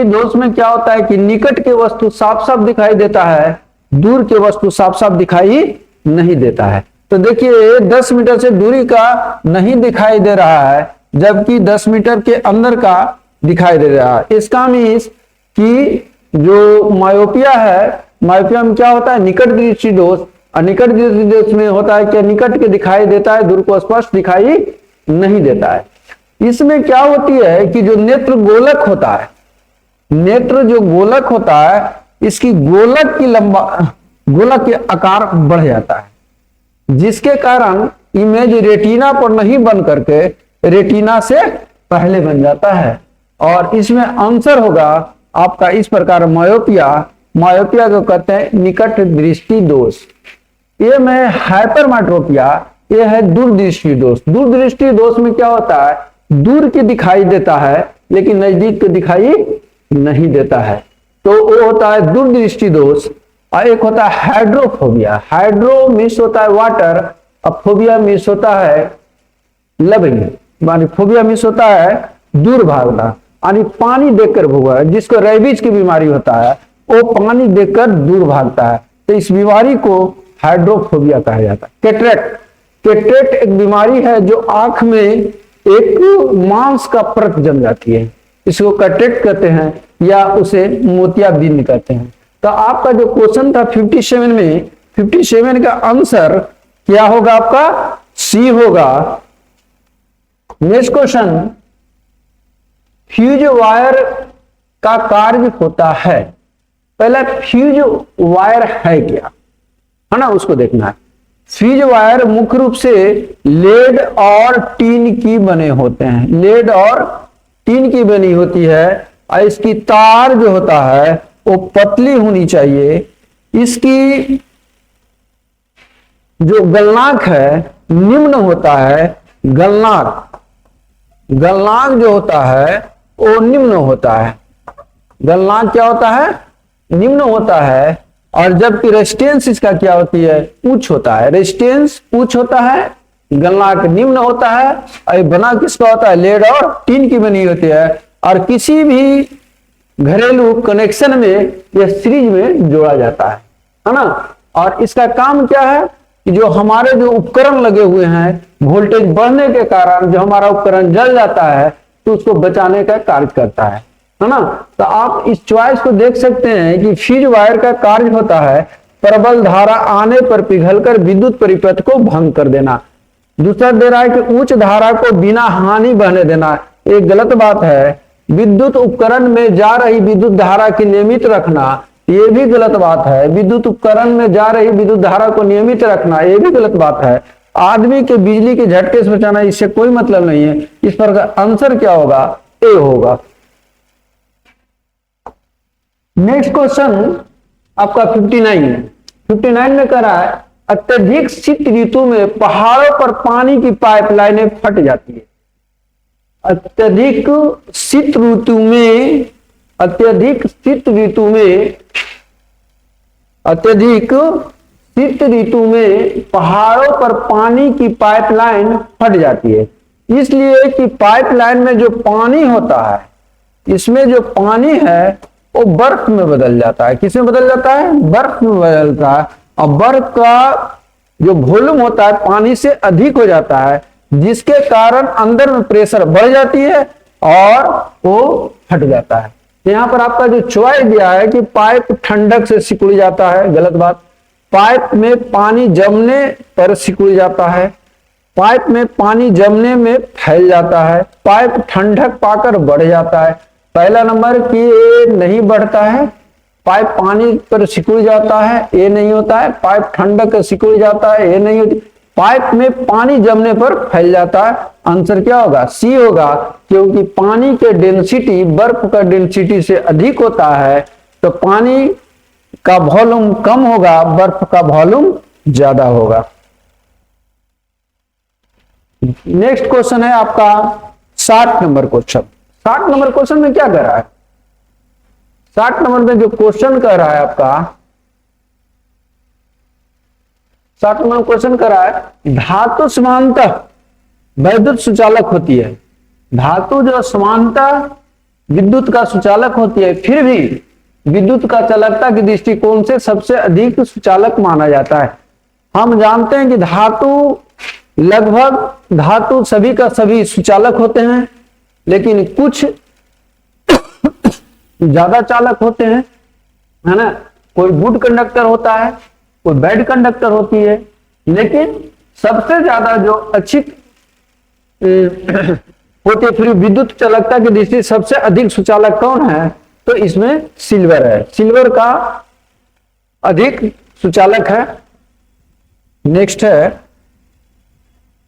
दोष में क्या होता है कि निकट के वस्तु साफ साफ दिखाई देता है, दूर के वस्तु साफ साफ दिखाई नहीं देता है। तो देखिए 10 मीटर से दूरी का नहीं दिखाई दे रहा है, जबकि 10 मीटर के अंदर का दिखाई दे रहा है। इसका मीन्स कि जो मायोपिया है, मायोपिया में क्या होता है? निकट दृष्टि दोष। और निकट दृष्टि दोष में होता है कि निकट के दिखाई देता है, दूर को स्पष्ट दिखाई नहीं देता है। इसमें क्या होती है कि जो नेत्र गोलक होता है, नेत्र जो गोलक होता है, इसकी गोलक के आकार बढ़ जाता है, जिसके कारण इमेज रेटिना पर नहीं बन करके रेटिना से पहले बन जाता है। और इसमें आंसर होगा आपका इस प्रकार मायोपिया, मायोपिया को कहते हैं निकट दृष्टि दोष। ये में हाइपरमेट्रोपिया, ये है दूरदृष्टि दोष। दूरदृष्टि दोष में क्या होता है, दूर की दिखाई देता है लेकिन नजदीक के दिखाई नहीं देता है, तो वो होता है दूरदृष्टि दोष। और एक होता है हाइड्रोफोबिया। हाइड्रो मिस होता है वाटर, अब फोबिया मिस होता है लविंग, मानी फोबिया मिस होता है दूर भागना, यानी पानी देखकर भूगा। जिसको रेबीज की बीमारी होता है वो पानी देखकर दूर भागता है, तो इस बीमारी को हाइड्रोफोबिया कहा जाता है। कैटरेक्ट, कैटरेक्ट एक बीमारी है जो आंख में एक मांस का परत जम जाती है, इसको कैटरेक्ट कहते हैं या उसे मोतियाबिंद कहते हैं। तो आपका जो क्वेश्चन था 57 में, 57 का आंसर क्या होगा आपका, सी होगा। नेक्स्ट क्वेश्चन, फ्यूज वायर का कार्य होता है। पहला फ्यूज वायर है क्या, है ना, उसको देखना है। फ्यूज वायर मुख्य रूप से लेड और टीन की बने होते हैं, लेड और टीन की बनी होती है, और इसकी तार जो होता है वो पतली होनी चाहिए। इसकी जो गलनांक है निम्न होता है, गलनांक, गलनांक जो होता है वो निम्न होता है। गलनांक क्या होता है, निम्न होता है। और जबकि रेजिस्टेंस इसका क्या होती है, उच्च होता है। रेजिस्टेंस उच्च होता है, गलनांक निम्न होता है। और बना किसका होता है, लेड और टीन की बनी होती है। और किसी भी घरेलू कनेक्शन में या सीरीज में जोड़ा जाता है ना। और इसका काम क्या है कि जो हमारे जो उपकरण लगे हुए हैं, वोल्टेज बढ़ने के कारण जो हमारा उपकरण जल जाता है तो उसको बचाने का कार्य करता है ना। तो आप इस चॉइस को देख सकते हैं कि फ्यूज वायर का कार्य होता है प्रबल धारा आने पर पिघलकर विद्युत परिपथ को भंग कर देना। दूसरा दे रहा है कि उच्च धारा को बिना हानि बहने देना, एक गलत बात है। विद्युत उपकरण में जा रही विद्युत धारा की नियमित रखना, ये भी गलत बात है। विद्युत उपकरण में जा रही विद्युत धारा को नियमित रखना, ये भी गलत बात है। आदमी के बिजली के झटके से बचाना, इससे कोई मतलब नहीं है। इस पर आंसर क्या होगा, ए होगा। नेक्स्ट क्वेश्चन आपका 59 में कह रहा है अत्यधिक शीत ऋतु में पहाड़ों पर पानी की पाइपलाइनें फट जाती है। अत्यधिक शीत ऋतु में, अत्यधिक शीत ऋतु में, अत्यधिक शीत ऋतु में पहाड़ों पर पानी की पाइपलाइन फट जाती है, इसलिए कि पाइपलाइन में जो पानी होता है, इसमें जो पानी है वो बर्फ में बदल जाता है। किसमें बदल जाता है, बर्फ में बदलता है। और बर्फ का जो वॉल्यूम होता है पानी से अधिक हो जाता है, जिसके कारण अंदर में प्रेशर बढ़ जाती है और वो फट जाता है। यहाँ पर आपका जो चॉइस दिया है कि पाइप ठंडक से सिकुड़ जाता है, गलत बात। पाइप में पानी जमने पर सिकुड़ जाता है, पाइप में पानी जमने में फैल जाता है, पाइप ठंडक पाकर बढ़ जाता है। पहला नंबर कि ये नहीं बढ़ता है, पाइप पानी पर सिकुड़ जाता है, ये नहीं होता है। पाइप ठंडक सिकुड़ जाता है, ये नहीं होती। पाइप में पानी जमने पर फैल जाता है। आंसर क्या होगा, सी होगा, क्योंकि पानी के डेंसिटी बर्फ का डेंसिटी से अधिक होता है, तो पानी का वॉल्यूम कम होगा, बर्फ का वॉल्यूम ज्यादा होगा। नेक्स्ट क्वेश्चन है आपका 60 नंबर क्वेश्चन। 60 नंबर क्वेश्चन में क्या कर रहा है, 60 नंबर में जो क्वेश्चन कह रहा है आपका, 60 नंबर क्वेश्चन कर रहा है धातु समानतः वैद्युत सुचालक होती है। धातु जो समानतः विद्युत का सुचालक होती है, फिर भी विद्युत का चालकता के दृष्टिकोण से सबसे अधिक सुचालक माना जाता है। हम जानते हैं कि धातु लगभग धातु सभी का सभी सुचालक होते हैं, लेकिन कुछ ज्यादा चालक होते हैं, है ना। कोई गुड कंडक्टर होता है, कोई बैड कंडक्टर होती है, लेकिन सबसे ज्यादा जो अच्छी होती है, फिर विद्युत चालकता की दृष्टि सबसे अधिक सुचालक कौन है, तो इसमें सिल्वर है। सिल्वर का अधिक सुचालक है। नेक्स्ट है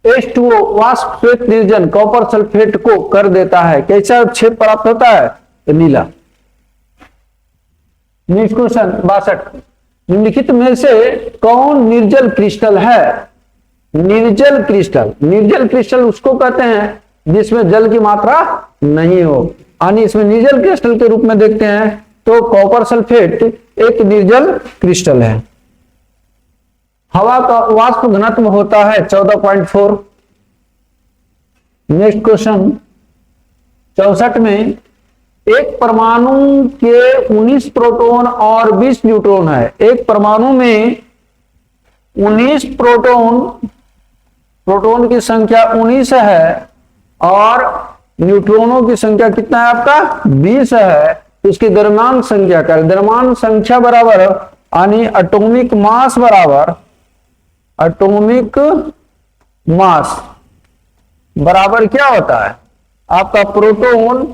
H2O वाष्प श्वेत निर्जन कॉपर सल्फेट को कर देता है। कैसा छेद प्राप्त होता है, तो नीला। नेक्स्ट क्वेश्चन 62, निम्नलिखित में से कौन निर्जल क्रिस्टल है? निर्जल क्रिस्टल, निर्जल क्रिस्टल उसको कहते हैं जिसमें जल की मात्रा नहीं हो, यानी इसमें निर्जल क्रिस्टल के रूप में देखते हैं तो कॉपर सल्फेट एक निर्जल क्रिस्टल है। हवा का वाष्प घनत्व होता है 14.4। नेक्स्ट क्वेश्चन 64 में, एक परमाणु के 19 प्रोटॉन और 20 न्यूट्रॉन है। एक परमाणु में 19 प्रोटॉन की संख्या 19 है और न्यूट्रॉनों की संख्या कितना है आपका 20 है। उसकी द्रव्यमान संख्या का, द्रव्यमान संख्या बराबर यानी एटॉमिक मास बराबर, एटॉमिक मास बराबर क्या होता है आपका प्रोटॉन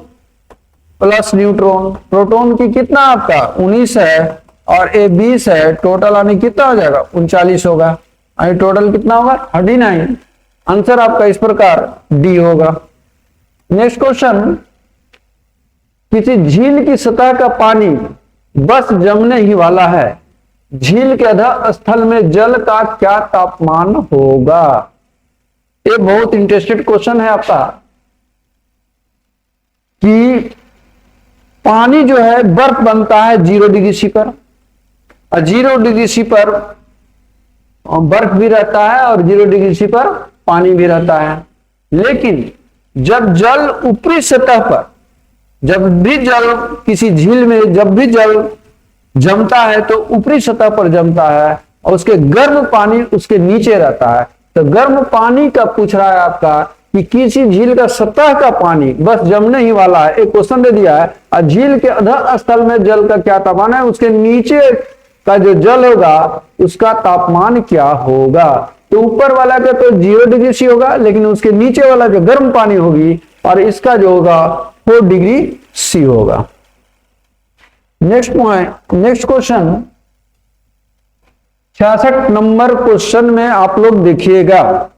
प्लस न्यूट्रॉन। प्रोटॉन की कितना आपका 19 है और ये 20 है, टोटल यानी कितना हो जाएगा 39 होगा, यानी टोटल कितना होगा 39। आंसर आपका इस प्रकार डी होगा। नेक्स्ट क्वेश्चन, किसी झील की सतह का पानी बस जमने ही वाला है, झील के अधः स्थल में जल का क्या तापमान होगा? ये बहुत इंटरेस्टेड क्वेश्चन है आपका कि पानी जो है बर्फ बनता है 0 डिग्री सी पर, और 0 डिग्री सी पर बर्फ भी रहता है और 0 डिग्री सी पर पानी भी रहता है। लेकिन जब जल ऊपरी सतह पर, जब भी जल किसी झील में जब भी जल जमता है तो ऊपरी सतह पर जमता है और उसके गर्म पानी उसके नीचे रहता है। तो गर्म पानी का पूछ रहा है आपका कि किसी झील का सतह का पानी बस जमने ही वाला है, एक क्वेश्चन दे दिया है, और झील के अधः स्थल में जल का क्या तापमान है, उसके नीचे का जो जल होगा उसका तापमान क्या होगा? तो ऊपर वाला का तो 0 डिग्री सी होगा, लेकिन उसके नीचे वाला जो गर्म पानी होगी और इसका जो होगा 4 डिग्री सी होगा। Next point, next question 66 number question में आप लोग देखिएगा।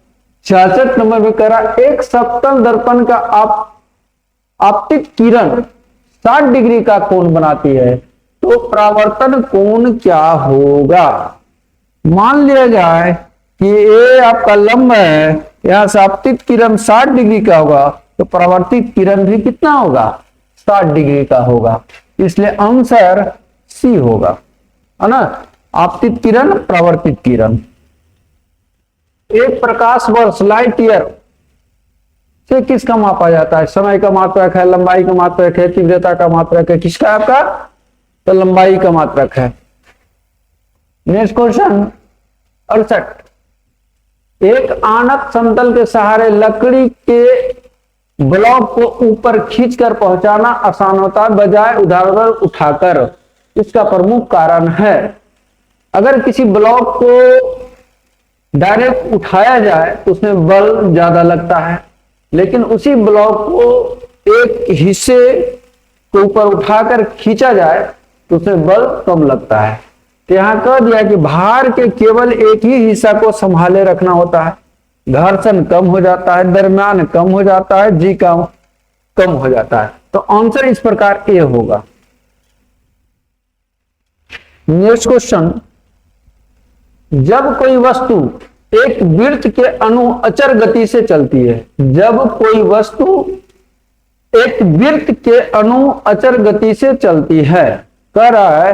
66 नंबर में कह रहा, एक समतल दर्पण का आपतित किरण 60 डिग्री का कोण बनाती है, तो परावर्तन कोण क्या होगा? मान लिया जाए कि ये आपका लंब है, यहां से आपतित किरण 60 डिग्री का होगा, तो परावर्तित किरण भी कितना होगा 60 डिग्री का होगा। इसलिए आंसर सी होगा, है ना। आपतित किरण, परावर्तित किरण। एक प्रकाश वर्ष लाइट ईयर से किसका मापा जाता है? समय का मात्रक है, लंबाई का मात्रक है, तीव्रता का मात्रक है, किसका आपका? तो लंबाई का मात्रक है। नेक्स्ट क्वेश्चन 68, एक आनत समतल के सहारे लकड़ी के ब्लॉक को ऊपर खींचकर पहुंचाना आसान होता है बजाय उधार उठाकर, इसका प्रमुख कारण है। अगर किसी ब्लॉक को डायरेक्ट उठाया जाए तो उसमें बल ज्यादा लगता है, लेकिन उसी ब्लॉक को एक हिस्से को ऊपर उठाकर खींचा जाए तो उसमें बल कम लगता है। तो यहां कह दिया कि भार के केवल एक ही हिस्सा को संभाले रखना होता है, घर्षण कम हो जाता है, दरम्यान कम हो जाता है, जी कम हो जाता है। तो आंसर इस प्रकार ए होगा। नेक्स्ट क्वेश्चन, जब कोई वस्तु एक वृत्त के अनु अचर गति से चलती है, जब कोई वस्तु एक वृत्त के अनु अचर गति से चलती है, कह रहा है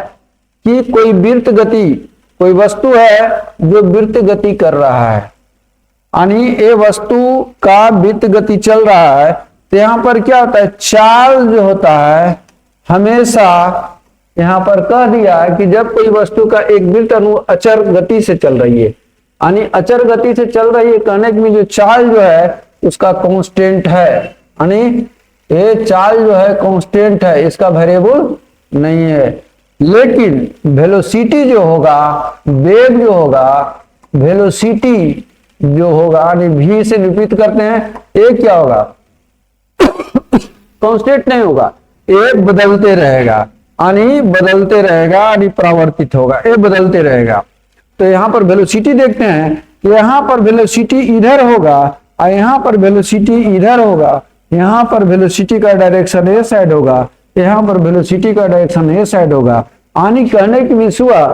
कि कोई वृत्त गति, कोई वस्तु है जो वृत्त गति कर रहा है, यानी ये वस्तु का वृत्त गति चल रहा है, तो यहां पर क्या होता है, चाल जो होता है हमेशा यहां पर कह दिया है कि जब कोई वस्तु का एक वृत्त अनु अचर गति से चल रही है, यानी अचर गति से चल रही है, कहने में जो चाल जो है उसका कांस्टेंट है, यानी ये चाल जो है कांस्टेंट है, इसका वेरिएबल नहीं है। लेकिन वेलोसिटी जो होगा, वेग जो होगा, वेलोसिटी जो होगा यानी v से निरूपित करते हैं, ये क्या होगा कांस्टेंट नहीं होगा, ये बदलते रहेगा, यानी बदलते रहेगा, यानी परावर्तित होगा, ये बदलते रहेगा। तो यहां पर वेलोसिटी देखते हैं, यहां पर वेलोसिटी इधर होगा और यहां पर वेलोसिटी इधर होगा, यहां पर वेलोसिटी का डायरेक्शन ए साइड होगा, यहां पर वेलोसिटी का डायरेक्शन ए साइड होगा। यानी कहने की मीन्स हुआ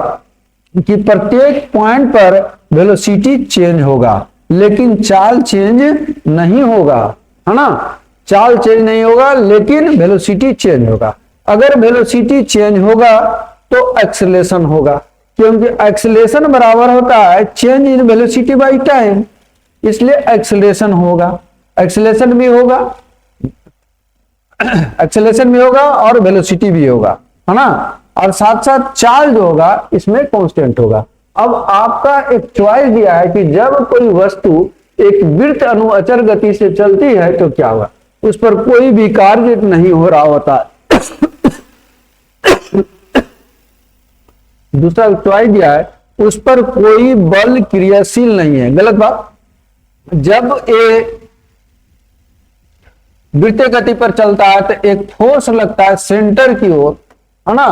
कि प्रत्येक पॉइंट पर वेलोसिटी चेंज होगा, लेकिन चाल चेंज नहीं होगा, है ना। चाल चेंज नहीं होगा लेकिन वेलोसिटी चेंज होगा। अगर वेलोसिटी चेंज होगा तो एक्सेलरेशन होगा, क्योंकि एक्सेलरेशन बराबर होता है change in velocity by time, इसलिए एक्सेलरेशन होगा। एक्सेलरेशन भी होगा, एक्सेलरेशन भी होगा और वेलोसिटी भी होगा, है ना। और साथ साथ चाल जो होगा इसमें कांस्टेंट होगा। अब आपका एक चॉइस दिया है कि जब कोई वस्तु एक वृत्त अनुअचर गति से चलती है तो क्या होगा, उस पर कोई भी कार्य नहीं हो रहा होता है। दूसरा चॉइस दिया है उस पर कोई बल क्रियाशील नहीं है, गलत बात। जब ये वृत्तीय गति पर चलता है तो एक फोर्स लगता है सेंटर की ओर, है ना,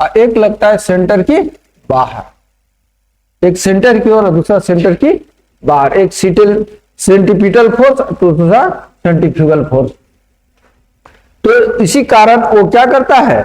और एक लगता है सेंटर की बाहर। एक सेंटर की ओर और दूसरा सेंटर की बाहर। एक सेंट्रीपिटल फोर्स, दूसरा सेंट्रीफ्यूगल फोर्स। तो इसी कारण वो क्या करता है,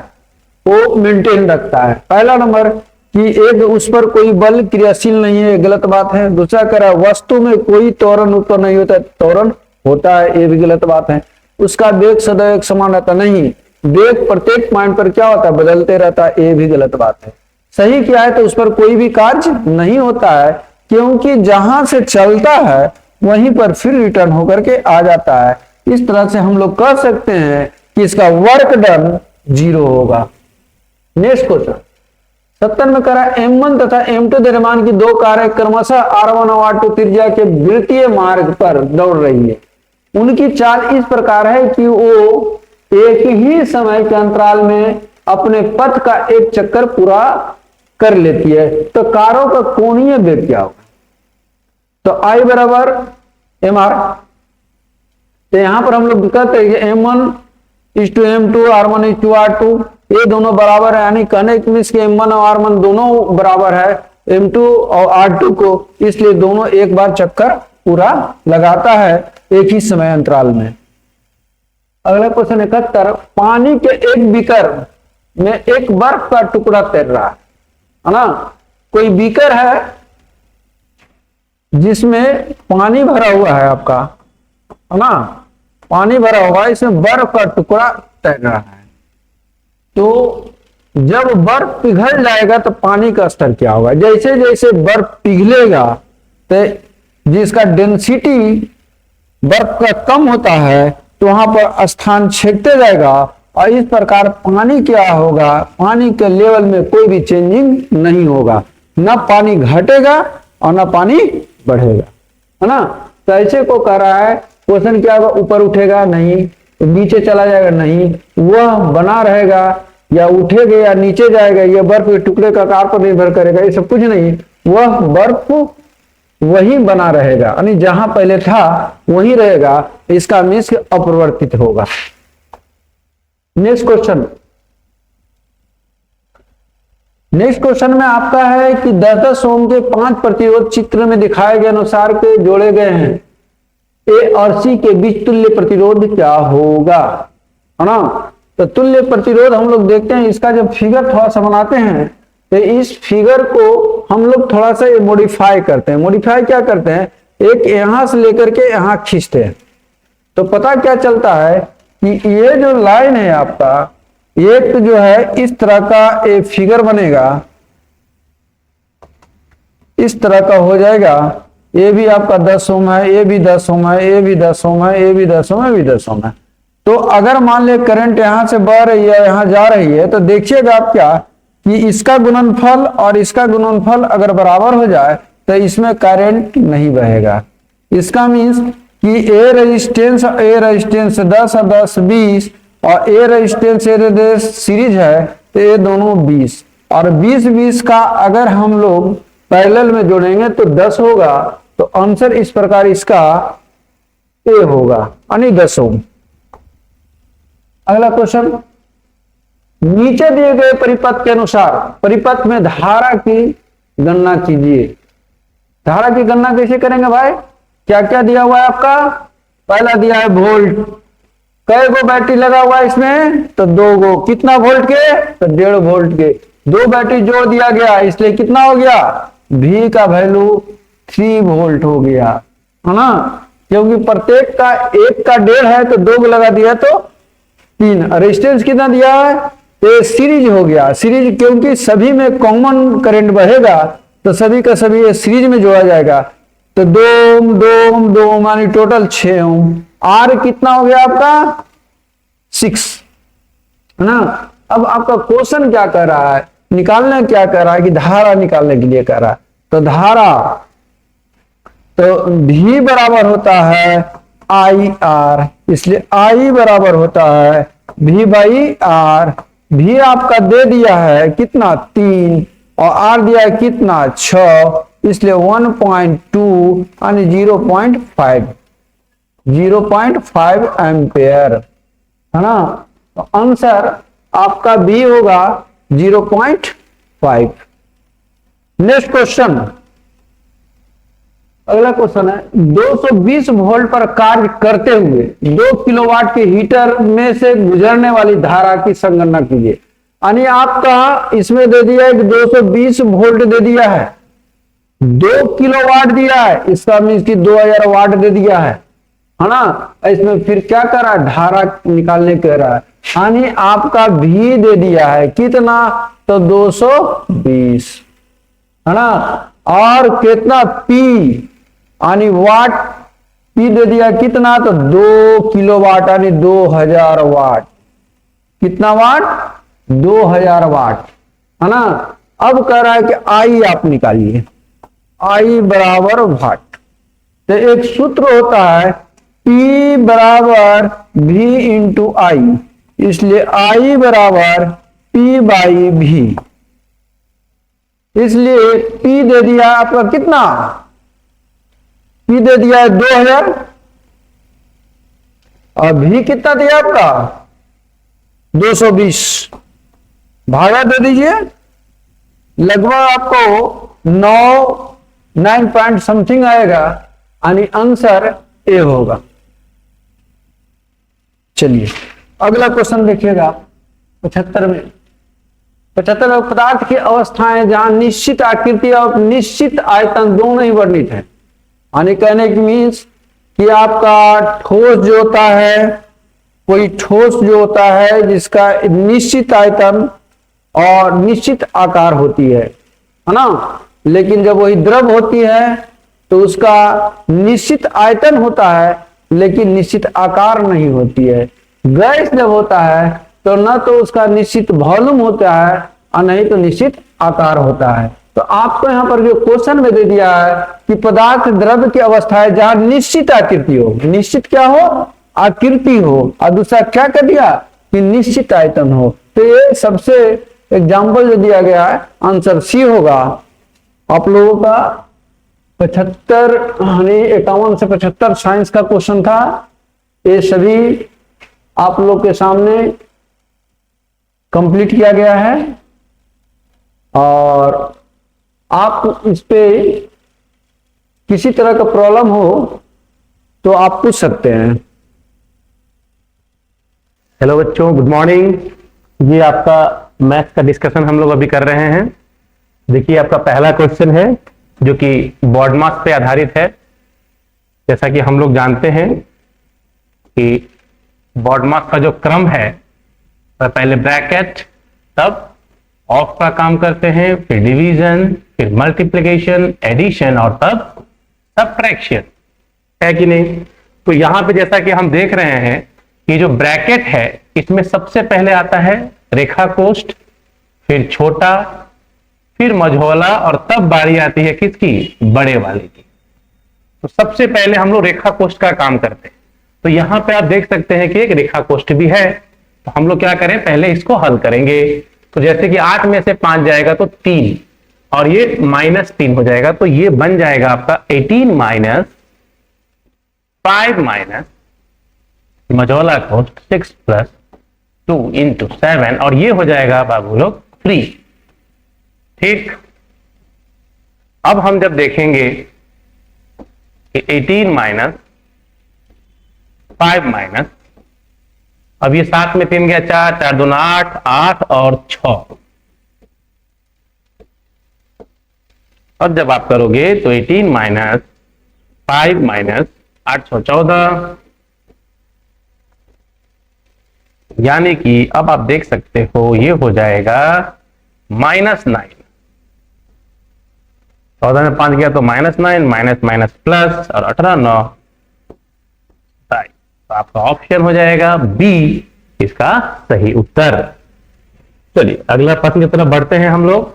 वो मेंटेन रखता है। पहला नंबर कि एक उस पर कोई बल क्रियाशील नहीं है, गलत बात है। दूसरा कह रहा है वस्तु में कोई त्वरण उत्पन्न नहीं होता, त्वरण होता है, ये भी गलत बात है। उसका वेग सदैव एक समान रहता नहीं, वेग प्रत्येक पॉइंट पर क्या होता है, बदलते रहता है, ये भी गलत बात है। सही क्या है, तो उस पर कोई भी कार्य नहीं होता है, क्योंकि जहां से चलता है वहीं पर फिर रिटर्न होकर के आ जाता है। इस तरह से हम लोग कह सकते हैं कि इसका वर्क डन 0 होगा। नेक्स्ट क्वेश्चन 70 में करा M1 तथा M2 द्रव्यमान की दो कारें क्रमशः R1 और R2 त्रिज्या के वृत्तीय मार्ग पर दौड़ रही है। उनकी चाल इस प्रकार है कि वो एक ही समय के अंतराल में अपने पथ का एक चक्कर पूरा कर लेती है। तो कारों का कोणीय वेग क्या होगा, तो I बराबर mr। तो यहां पर हम लोग कहते हैं कि M1 is to M2, R1 is to R2, ये दोनों बराबर है, यानी कहने की मीन्स कि M1 और R1 दोनों बराबर है M2 और R2 को, इसलिए दोनों एक बार चक्कर पूरा लगाता है एक ही समय अंतराल में। अगला क्वेश्चन 71, पानी के एक बीकर में एक बर्फ का टुकड़ा तैर रहा है ना। कोई बीकर है जिसमें पानी भरा हुआ है आपका, है ना, पानी भरा हुआ है, इसमें बर्फ का टुकड़ा तैर रहा है। तो जब बर्फ पिघल जाएगा तो पानी का स्तर क्या होगा। जैसे जैसे बर्फ पिघलेगा तो जिसका डेंसिटी बर्फ का कम होता है तो वहां पर स्थान छेदते जाएगा, और इस प्रकार पानी क्या होगा, पानी के लेवल में कोई भी चेंजिंग नहीं होगा, ना पानी घटेगा और ना पानी बढ़ेगा, है ना। तो ऐसे को कह रहा है क्वेश्चन क्या होगा, ऊपर उठेगा नहीं, नीचे चला जाएगा नहीं, वह बना रहेगा, या उठेगा या नीचे जाएगा, यह बर्फ के टुकड़े का आकार पर निर्भर करेगा, ये सब कुछ नहीं, वह बर्फ वही बना रहेगा, यानी जहां पहले था वही रहेगा। इसका मीन्स अपरिवर्तित होगा। नेक्स्ट क्वेश्चन में आपका है कि 10-10 ओम के 5 प्रतिरोध चित्र में दिखाए गए अनुसार के जोड़े गए हैं, ए और सी के बीच तुल्य प्रतिरोध क्या होगा, है ना। तो तुल्य प्रतिरोध हम लोग देखते हैं, इसका जब फिगर थोड़ा सा बनाते हैं तो इस फिगर को हम लोग थोड़ा सा मॉडिफाई करते हैं। मॉडिफाई क्या करते हैं, एक यहां से लेकर के यहां खींचते हैं, तो पता क्या चलता है कि ये जो लाइन है आपका, एक जो है इस तरह का एक फिगर बनेगा, इस तरह का हो जाएगा। ये भी आपका 10 ओम है, ये भी 10 ओम है, ये भी 10 ओम है, ये भी 10 ओम है, ये भी 10 ओम है। तो अगर मान ले करंट यहां से बह रही है, यहां जा रही है, तो देखिएगा आप क्या कि इसका गुणनफल और इसका गुणनफल अगर बराबर हो जाए तो इसमें करंट नहीं बहेगा। इसका मीन्स कि ए रेजिस्टेंस 10 और 10 20, और ए रेजिस्टेंस सीरीज है तो ये दोनों 20, और 20-20 का अगर हम लोग पैरेलल में जोड़ेंगे तो 10 होगा। तो आंसर इस प्रकार इसका ए होगा, यानी 10 ओम। अगला क्वेश्चन, नीचे दिए गए परिपथ के अनुसार परिपथ में धारा की गणना कीजिए। धारा की गणना कैसे करेंगे भाई, क्या क्या दिया हुआ है आपका, पहला दिया है वोल्ट, कै गो बैटरी लगा हुआ है इसमें, तो 2 गो, कितना वोल्ट के, तो 1.5 वोल्ट के। दो बैटरी जोड़ दिया गया, इसलिए कितना हो गया, V का वैल्यू 3 वोल्ट हो गया, है ना। क्योंकि प्रत्येक का एक का 1.5 है तो 2 को लगा दिया तो 3। रेजिस्टेंस कितना दिया है, तो सीरीज हो गया। सीरीज क्योंकि सभी में कॉमन करंट बहेगा तो सभी का सभी सीरीज में जोड़ा जाएगा। तो 2 मानी टोटल 6 ओम। आर कितना हो गया आपका 6, है ना। अब आपका क्वेश्चन क्या कर रहा है, निकालने क्या कर रहा है कि धारा निकालने के लिए कर रहा है। तो धारा तो V बराबर होता है आई आर, इसलिए I बराबर होता है V बाई आर। V आपका दे दिया है कितना 3 और R दिया है कितना 6, इसलिए 1.2 यानी 0.5 एम्पेयर, है ना। तो आंसर आपका B होगा 0.5। नेक्स्ट क्वेश्चन, अगला क्वेश्चन है 220 वोल्ट पर कार्य करते हुए 2 किलोवाट के हीटर में से गुजरने वाली धारा की संगणना कीजिए। यानी आपका इसमें दे दिया है कि 220 वोल्ट दे दिया है, 2 किलोवाट दिया है, इसका मीन्स कि 2000 वाट दे दिया है ना। इसमें फिर क्या कर रहा है, धारा निकालने कह रहा है। यानी आपका भी दे दिया है कितना, तो 220, है ना। और कितना पी यानी वाट, पी दे दिया कितना, तो 2 किलोवाट यानी 2000 वाट। कितना वाट, 2000 वाट, है ना। अब कह रहा है कि आई आप निकालिए, आई बराबर वाट। तो एक सूत्र होता है P बराबर V इंटू आई, इसलिए I बराबर P बाई V। इसलिए P दे दिया आपका कितना, P दे दिया है 2000 और V कितना दिया आपका 220, भागा दे दीजिए, लगभग आपको 9 पॉइंट समथिंग आएगा, यानी आंसर ए होगा। चलिए अगला क्वेश्चन देखिएगा 75 में। 75 में पदार्थ की अवस्थाएं जहां निश्चित आकृति और निश्चित आयतन दोनों ही वर्णित है। यानी कहने की मीन्स कि आपका ठोस जो होता है, कोई ठोस जो होता है जिसका निश्चित आयतन और निश्चित आकार होती है ना। लेकिन जब वही द्रव होती है तो उसका निश्चित आयतन होता है लेकिन निश्चित आकार नहीं होती है। गैस जब होता है तो न तो उसका निश्चित वॉल्यूम होता है और नहीं तो निश्चित आकार होता है। तो आपको यहां पर जो क्वेश्चन में दे दिया है कि पदार्थ द्रव्य की अवस्था है जहां निश्चित आकृति हो, निश्चित क्या हो, आकृति हो, और दूसरा क्या कर दिया कि निश्चित आयतन हो। तो ये सबसे एग्जाम्पल जो दिया गया है आंसर सी होगा। आप लोगों का 75 यानी 51 से 75 साइंस का क्वेश्चन था। ये सभी आप लोग के सामने कंप्लीट किया गया है और आप इस पे किसी तरह का प्रॉब्लम हो तो आप पूछ सकते हैं। हेलो बच्चों, गुड मॉर्निंग। ये आपका मैथ्स का डिस्कशन हम लोग अभी कर रहे हैं। देखिए आपका पहला क्वेश्चन है जो कि बॉड मास पे आधारित है। जैसा कि हम लोग जानते हैं कि बॉड मास का जो क्रम है पहले ब्रैकेट, तब ऑफ का काम करते हैं, फिर डिवीजन, फिर मल्टीप्लिकेशन, एडिशन और तब सबट्रैक्शन, है कि नहीं। तो यहां पे जैसा कि हम देख रहे हैं कि जो ब्रैकेट है इसमें सबसे पहले आता है रेखा कोष्ठ, फिर छोटा, फिर मझोला और तब बारी आती है किसकी, बड़े वाले की। तो सबसे पहले हम लोग रेखा कोष्ठ का काम करते हैं। तो यहां पे आप देख सकते हैं कि एक रेखा कोष्ठ भी है। तो हम लोग क्या करें, पहले इसको हल करेंगे। तो जैसे कि 8 में से 5 जाएगा तो 3 और ये -3 हो जाएगा। तो ये बन जाएगा आपका 18 माइनस 5 माइनस मझोला कोष्ठ 6 प्लस 2 इंटू 7 और ये हो जाएगा बाबू लोग 3। ठीक, अब हम जब देखेंगे कि 18 माइनस 5 माइनस, अब ये 7 में 3 गया 4, 4 दूना 8, 8 और 6, और जब आप करोगे तो 18 माइनस 5 माइनस 814, यानी कि अब आप देख सकते हो ये हो जाएगा -9। 14 में 5 गया तो -9, माइनस माइनस प्लस, और 18 9 22। तो आपका ऑप्शन हो जाएगा बी इसका सही उत्तर। चलिए अगला प्रश्न की तरफ बढ़ते हैं हम लोग।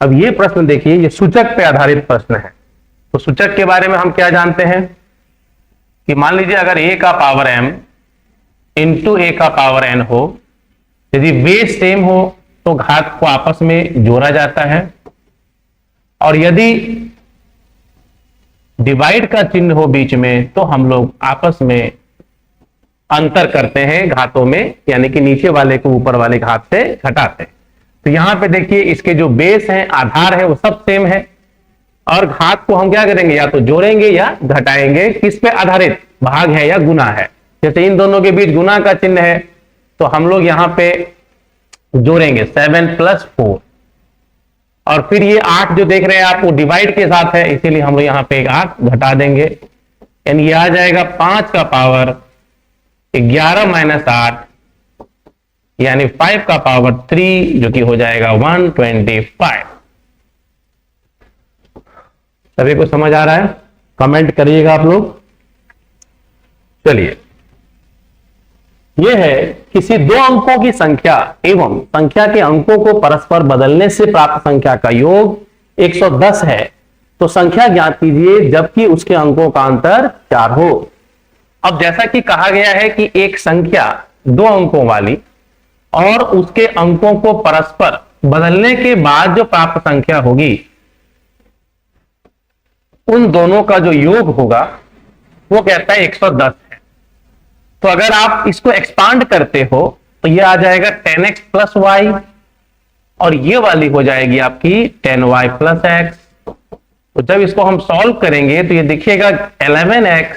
अब ये प्रश्न देखिए, ये सूचक पे आधारित प्रश्न है। तो सूचक के बारे में हम क्या जानते हैं कि मान लीजिए अगर a का पावर m इंटू a का पावर n हो, यदि बेस सेम हो तो घात को आपस में जोड़ा जाता है, और यदि डिवाइड का चिन्ह हो बीच में तो हम लोग आपस में अंतर करते हैं घातों में, यानी कि नीचे वाले को ऊपर वाले घात से घटाते हैं। तो यहां पे देखिए इसके जो बेस है, आधार है, वो सब सेम है, और घात को हम क्या करेंगे, या तो जोड़ेंगे या घटाएंगे। किस पे आधारित, भाग है या गुना है। जैसे इन दोनों के बीच गुना का चिन्ह है तो हम लोग यहां पे जोड़ेंगे 7 + 4, और फिर ये 8 जो देख रहे हैं आप वो डिवाइड के साथ है, इसीलिए हम लोग यहां पे एक 8 घटा देंगे, यानी ये आ जाएगा 5 का पावर 11 माइनस 8, यानी 5 का पावर 3, जो कि हो जाएगा 125। सभी को समझ आ रहा है? कमेंट करिएगा आप लोग। चलिए, यह है किसी दो अंकों की संख्या एवं संख्या के अंकों को परस्पर बदलने से प्राप्त संख्या का योग 110 है, तो संख्या ज्ञात कीजिए जबकि उसके अंकों का अंतर 4 हो। अब जैसा कि कहा गया है कि एक संख्या दो अंकों वाली और उसके अंकों को परस्पर बदलने के बाद जो प्राप्त संख्या होगी, उन दोनों का जो योग होगा वो कहता है 110 है। तो अगर आप इसको एक्सपांड करते हो तो ये आ जाएगा 10x + y, और ये वाली हो जाएगी आपकी 10y + x। तो जब इसको हम सॉल्व करेंगे तो ये देखिएगा 11x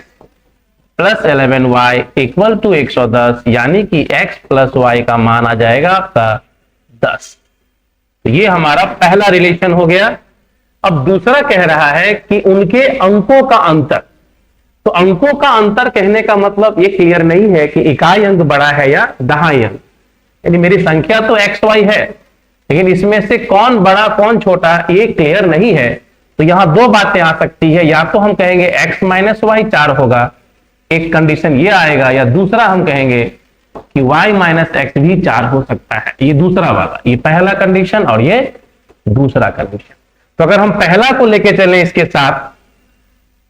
+ 11y = 110, यानी कि x + y का मान आ जाएगा आपका 10। तो ये हमारा पहला रिलेशन हो गया। अब दूसरा कह रहा है कि उनके अंकों का अंतर। तो अंकों का अंतर कहने का मतलब ये क्लियर नहीं है कि इकाई अंक बड़ा है या दहाई अंक, यानी मेरी संख्या तो एक्स वाई है, लेकिन इसमें से कौन बड़ा कौन छोटा ये क्लियर नहीं है। तो यहां दो बातें आ सकती है, या तो हम कहेंगे x - y 4 होगा, एक कंडीशन ये आएगा, या दूसरा हम कहेंगे कि y - x भी 4 हो सकता है। ये दूसरा वाला, ये पहला कंडीशन और ये दूसरा कंडीशन। तो अगर हम पहला को लेके चलें इसके साथ,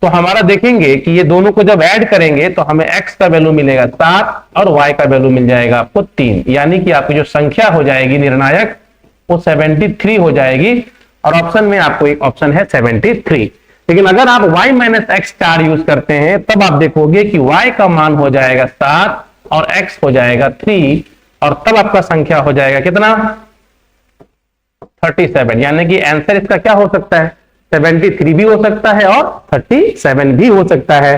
तो हमारा देखेंगे कि ये दोनों को जब ऐड करेंगे तो हमें x का वैल्यू मिलेगा 7 और y का वैल्यू मिल जाएगा आपको 3, यानी कि आपकी जो संख्या हो जाएगी निर्णायक वो 73 हो जाएगी। और ऑप्शन में आपको एक ऑप्शन है 73। लेकिन अगर आप y - x 4 यूज करते हैं तब आप देखोगे कि y का मान हो जाएगा 7 और x हो जाएगा 3, और तब आपका संख्या हो जाएगा कितना, 37। यानी कि आंसर इसका क्या हो सकता है, 73 भी हो सकता है और 37 भी हो सकता है,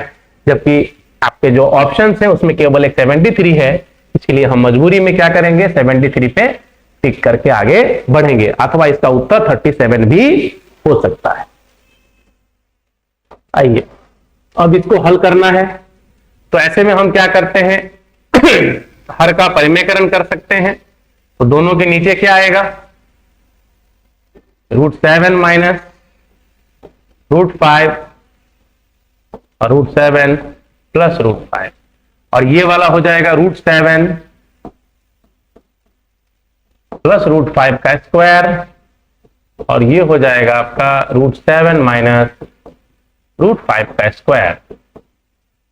जबकि आपके जो ऑप्शंस हैं उसमें केवल एक 73 है। इसलिए हम मजबूरी में क्या करेंगे, 73 पे टिक करके आगे बढ़ेंगे, अथवा इसका उत्तर 37 भी हो सकता है। आइए अब इसको हल करना है। तो ऐसे में हम क्या करते हैं, हर का परिमेयकरण कर सकते हैं। तो दोनों के नीचे क्या आएगा, √7 माइनस √5 और √7 प्लस √5, और ये वाला हो जाएगा √7 प्लस √5 का स्क्वायर, और ये हो जाएगा आपका √7 माइनस √5 का स्क्वायर।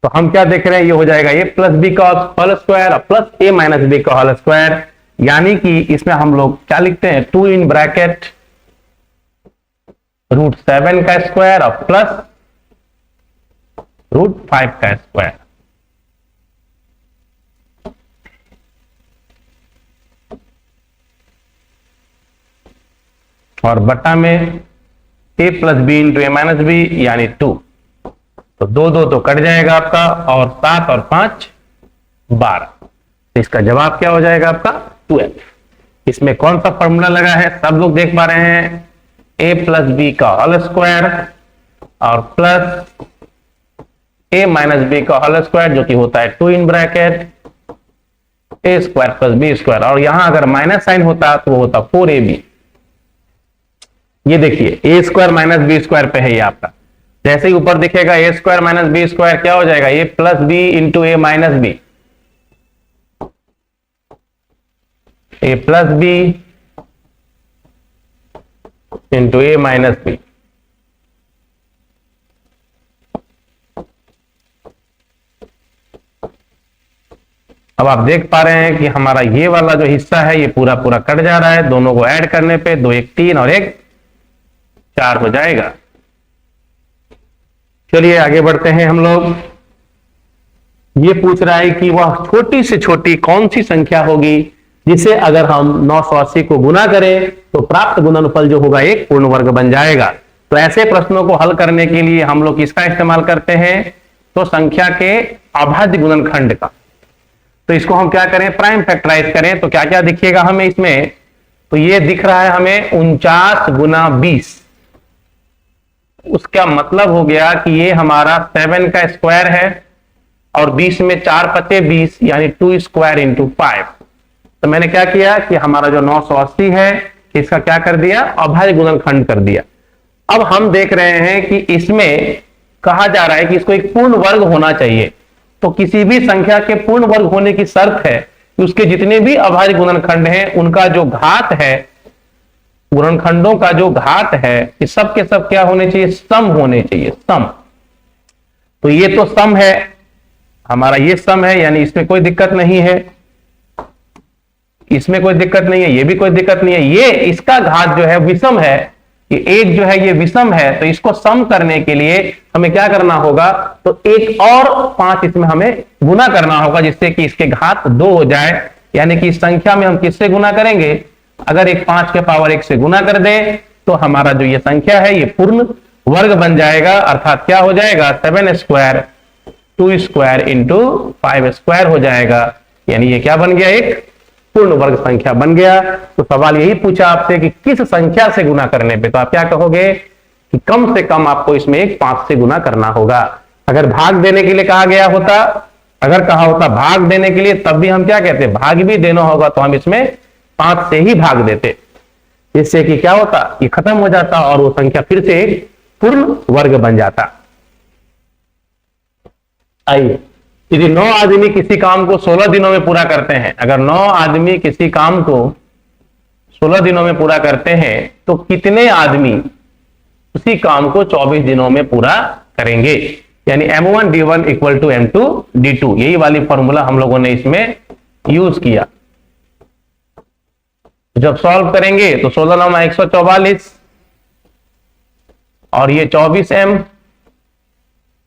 तो हम क्या देख रहे हैं, ये हो जाएगा a + b का whole square plus a - b का होल स्क्वायर, यानी कि इसमें हम लोग क्या लिखते हैं, 2 इन ब्रैकेट √7 का स्क्वायर और प्लस √5 का स्क्वायर। और बटा में a + b × a - b यानी 2। तो 2 2 तो कट जाएगा आपका, और 7 और 5 12। तो इसका जवाब क्या हो जाएगा आपका 12। इसमें कौन सा फॉर्मूला लगा है, सब लोग देख पा रहे हैं, a प्लस बी का होल स्क्वायर और प्लस a माइनस बी का होल स्क्वायर, जो कि होता है 2 in bracket a square plus B square, और यहां अगर माइनस साइन होता तो वो होता 4ab। ये देखिए a square minus B square पे है ये आपका, जैसे ही ऊपर दिखेगा a square minus B square क्या हो जाएगा, a plus B into A minus B, a plus B into A minus B. अब आप देख पा रहे हैं कि हमारा ये वाला जो हिस्सा है ये पूरा पूरा कट जा रहा है, दोनों को ऐड करने पे 2 1 3 और 1 4 हो जाएगा। चलिए आगे बढ़ते हैं हम लोग। ये पूछ रहा है कि वह छोटी से छोटी कौन सी संख्या होगी जिसे अगर हम 980 को गुना करें तो प्राप्त गुणनफल जो होगा एक पूर्ण वर्ग बन जाएगा। तो ऐसे प्रश्नों को हल करने के लिए हम लोग किसका इस्तेमाल करते हैं, तो संख्या के अभाज्य गुणनखंड का। तो इसको हम क्या करें, प्राइम फैक्टराइज करें तो क्या क्या दिखेगा हमें इसमें, तो ये दिख रहा है हमें 49 गुना 20। उसका मतलब हो गया कि ये हमारा 7 का स्क्वायर है और 20 में 4 पते 20 यानी 2 स्क्वायर इंटू 5। तो मैंने क्या किया कि हमारा जो 980 है इसका क्या कर दिया, अभाज्य गुणनखंड कर दिया। अब हम देख रहे हैं कि इसमें कहा जा रहा है कि इसको एक पूर्ण वर्ग होना चाहिए। तो किसी भी संख्या के पूर्ण वर्ग होने की शर्त है कि उसके जितने भी अभाज्य गुणनखंड हैं उनका जो घात है, गुणनखंडों का जो घात है, ये सब के सब क्या होने चाहिए, सम होने चाहिए, सम। तो ये तो सम है हमारा, ये सम है यानी इसमें कोई दिक्कत नहीं है, इसमें कोई दिक्कत नहीं है, ये भी कोई दिक्कत नहीं है। ये इसका घात जो है विषम है, ये एक जो है ये विषम है, तो इसको सम करने के लिए हमें क्या करना होगा, तो एक और 5 इसमें हमें गुना करना होगा जिससे कि इसके घात 2 हो जाए। यानी कि इस संख्या में हम किससे गुना करेंगे, अगर एक 5 के पावर 1 से गुना कर दें तो हमारा जो ये संख्या है ये पूर्ण वर्ग बन जाएगा। अर्थात क्या हो जाएगा, 7 स्क्वायर 2 स्क्वायर इंटू 5 स्क्वायर हो जाएगा। यानी ये क्या बन गया, एक पूर्ण वर्ग संख्या बन गया। तो सवाल यही पूछा आपसे कि किस संख्या से गुना करने पे, तो आप क्या कहोगे कि कम से कम आपको इसमें एक 5 से गुना करना होगा। अगर भाग देने के लिए कहा गया होता, अगर कहा होता भाग देने के लिए, तब भी हम क्या कहते, भाग भी देना होगा तो हम इसमें 5 से ही भाग देते, जिससे कि क्या होता, ये खत्म हो जाता और वो संख्या फिर से एक पूर्ण वर्ग बन जाता। आइए, यदि 9 आदमी किसी काम को 16 दिनों में पूरा करते हैं, अगर 9 आदमी किसी काम को 16 दिनों में पूरा करते हैं तो कितने आदमी उसी काम को 24 दिनों में पूरा करेंगे। यानी M1 D1 equal to M2 D2, यही वाली फॉर्मूला हम लोगों ने इसमें यूज किया। जब सॉल्व करेंगे तो 16 9 144 और ये 24M,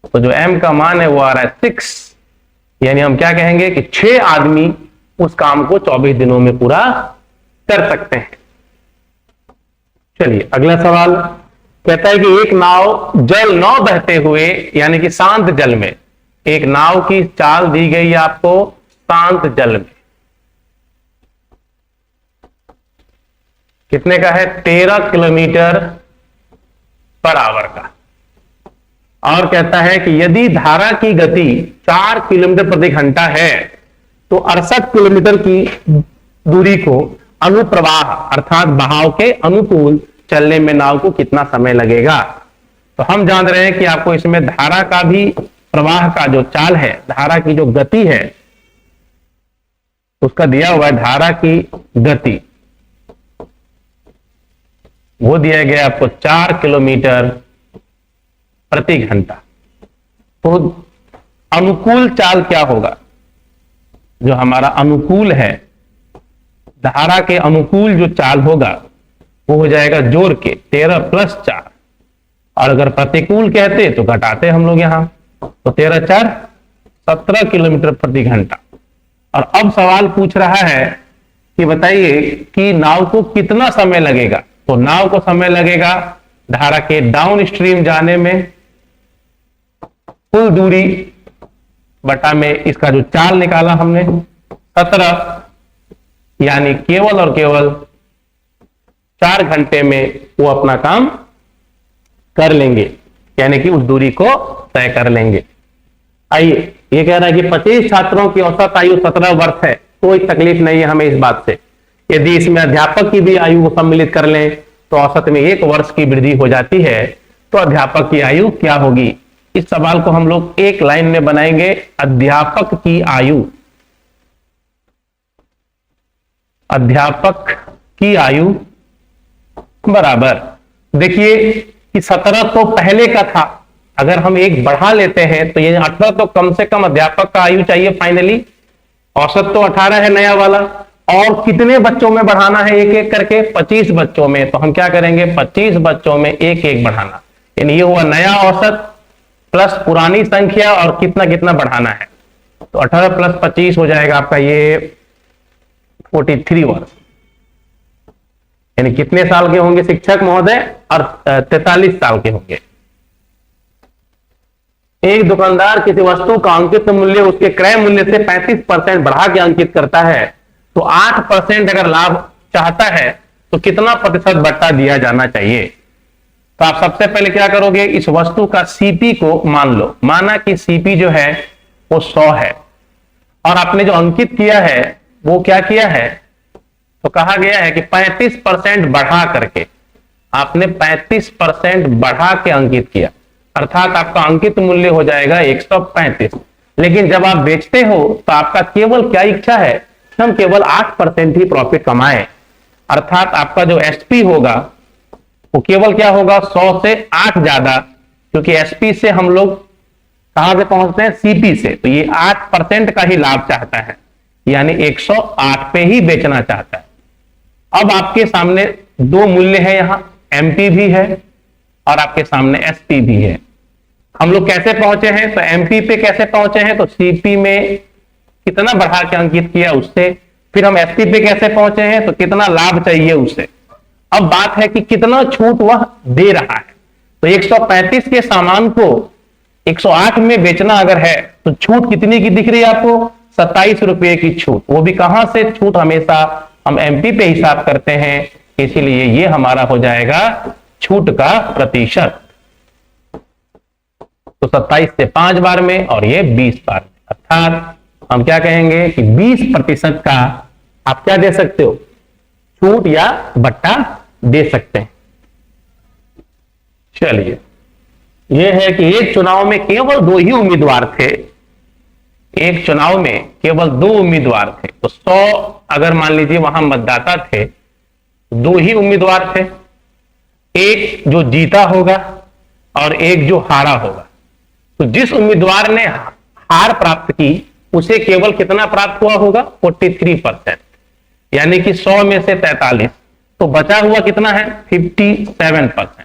तो जो M का मान है वो आ रहा है 6। यानी हम क्या कहेंगे कि 6 आदमी उस काम को 24 दिनों में पूरा कर सकते हैं। चलिए अगला सवाल कहता है कि एक नाव जल नौ बहते हुए यानी कि शांत जल में, एक नाव की चाल दी गई है आपको शांत जल में, कितने का है, 13 किलोमीटर पर आवर का। और कहता है कि यदि धारा की गति 4 किलोमीटर प्रति घंटा है तो 68 किलोमीटर की दूरी को अनुप्रवाह अर्थात बहाव के अनुकूल चलने में नाव को कितना समय लगेगा। तो हम जान रहे हैं कि आपको इसमें धारा का भी, प्रवाह का जो चाल है, धारा की जो गति है उसका दिया हुआ है, धारा की गति वो दिया गया आपको 4 किलोमीटर प्रति घंटा। तो अनुकूल चाल क्या होगा, जो हमारा अनुकूल है, धारा के अनुकूल जो चाल होगा वो हो जाएगा जोड़ के 13 + 4, और अगर प्रतिकूल कहते तो घटाते हम लोग यहां, तो 13 4 17 किलोमीटर प्रति घंटा। और अब सवाल पूछ रहा है कि बताइए कि नाव को कितना समय लगेगा। तो नाव को समय लगेगा धारा के डाउन स्ट्रीम जाने में कुल दूरी बटा में इसका जो चाल निकाला हमने 17, यानी केवल और केवल 4 घंटे में वो अपना काम कर लेंगे, यानी कि उस दूरी को तय कर लेंगे। आइए, ये कह रहा है कि 25 छात्रों की औसत आयु 17 वर्ष है, कोई तकलीफ नहीं है हमें इस बात से। यदि इसमें अध्यापक की भी आयु को सम्मिलित कर लें तो औसत में 1 वर्ष की वृद्धि हो जाती है, तो अध्यापक की आयु क्या होगी? इस सवाल को हम लोग एक लाइन में बनाएंगे, अध्यापक की आयु। अध्यापक की आयु बराबर, देखिए कि 17 तो पहले का था, अगर हम 1 बढ़ा लेते हैं तो ये 18 तो कम से कम अध्यापक का आयु चाहिए फाइनली। औसत तो 18 है नया वाला, और कितने बच्चों में बढ़ाना है एक एक करके? 25 बच्चों में। तो हम क्या करेंगे, 25 बच्चों में एक एक बढ़ाना, यानी ये हुआ नया औसत प्लस पुरानी संख्या, और कितना कितना बढ़ाना है। तो 18 प्लस 25 हो जाएगा आपका ये 43 वर्ष, यानी कितने साल के होंगे शिक्षक महोदय? और 43 साल के होंगे। एक दुकानदार किसी वस्तु का अंकित मूल्य उसके क्रय मूल्य से 35% बढ़ा के अंकित करता है, तो 8% अगर लाभ चाहता है तो कितना प्रतिशत बट्टा दिया जाना चाहिए? तो आप सबसे पहले क्या करोगे, इस वस्तु का सीपी को मान लो, माना कि सीपी जो है वो 100 है, और आपने जो अंकित किया है वो क्या किया है, तो कहा गया है कि 35% बढ़ा करके, आपने 35% बढ़ा के अंकित किया, अर्थात आपका अंकित मूल्य हो जाएगा 135। लेकिन जब आप बेचते हो तो आपका केवल क्या इच्छा है, हम केवल 8% ही प्रॉफिट कमाएं, अर्थात आपका जो एसपी होगा वो केवल क्या होगा, 100 से 8 ज्यादा, क्योंकि एसपी से हम लोग कहां से पहुंचते हैं, सीपी से। तो ये 8% का ही लाभ चाहता है, यानी 108 पे ही बेचना चाहता है। अब आपके सामने 2 मूल्य है, यहां एमपी भी है और आपके सामने एसपी भी है। हम लोग कैसे पहुंचे हैं, तो एमपी पे कैसे पहुंचे हैं, तो सीपी में कितना बढ़ा के अंकित किया उससे, फिर हम एसपी पे कैसे पहुंचे हैं, तो कितना लाभ चाहिए उससे। अब बात है कि कितना छूट वह दे रहा है। तो 135 के सामान को 108 में बेचना अगर है तो छूट कितनी की दिख रही है आपको, 27 रुपए की छूट। वो भी कहां से छूट, हमेशा हम एमपी पे हिसाब करते हैं, इसीलिए ये हमारा हो जाएगा छूट का प्रतिशत। तो 27 से 5 बार में और ये 20 बार में, अर्थात हम क्या कहेंगे कि 20% का आप क्या दे सकते हो, छूट या बट्टा दे सकते हैं। चलिए, यह है कि एक चुनाव में केवल 2 ही उम्मीदवार थे, एक चुनाव में केवल 2 उम्मीदवार थे, तो 100 अगर मान लीजिए वहां मतदाता थे, 2 ही उम्मीदवार थे, एक जो जीता होगा और एक जो हारा होगा। तो जिस उम्मीदवार ने हार प्राप्त की उसे केवल कितना प्राप्त हुआ होगा, 43%, यानी कि 100 में से 43, तो बचा हुआ कितना है, 57%।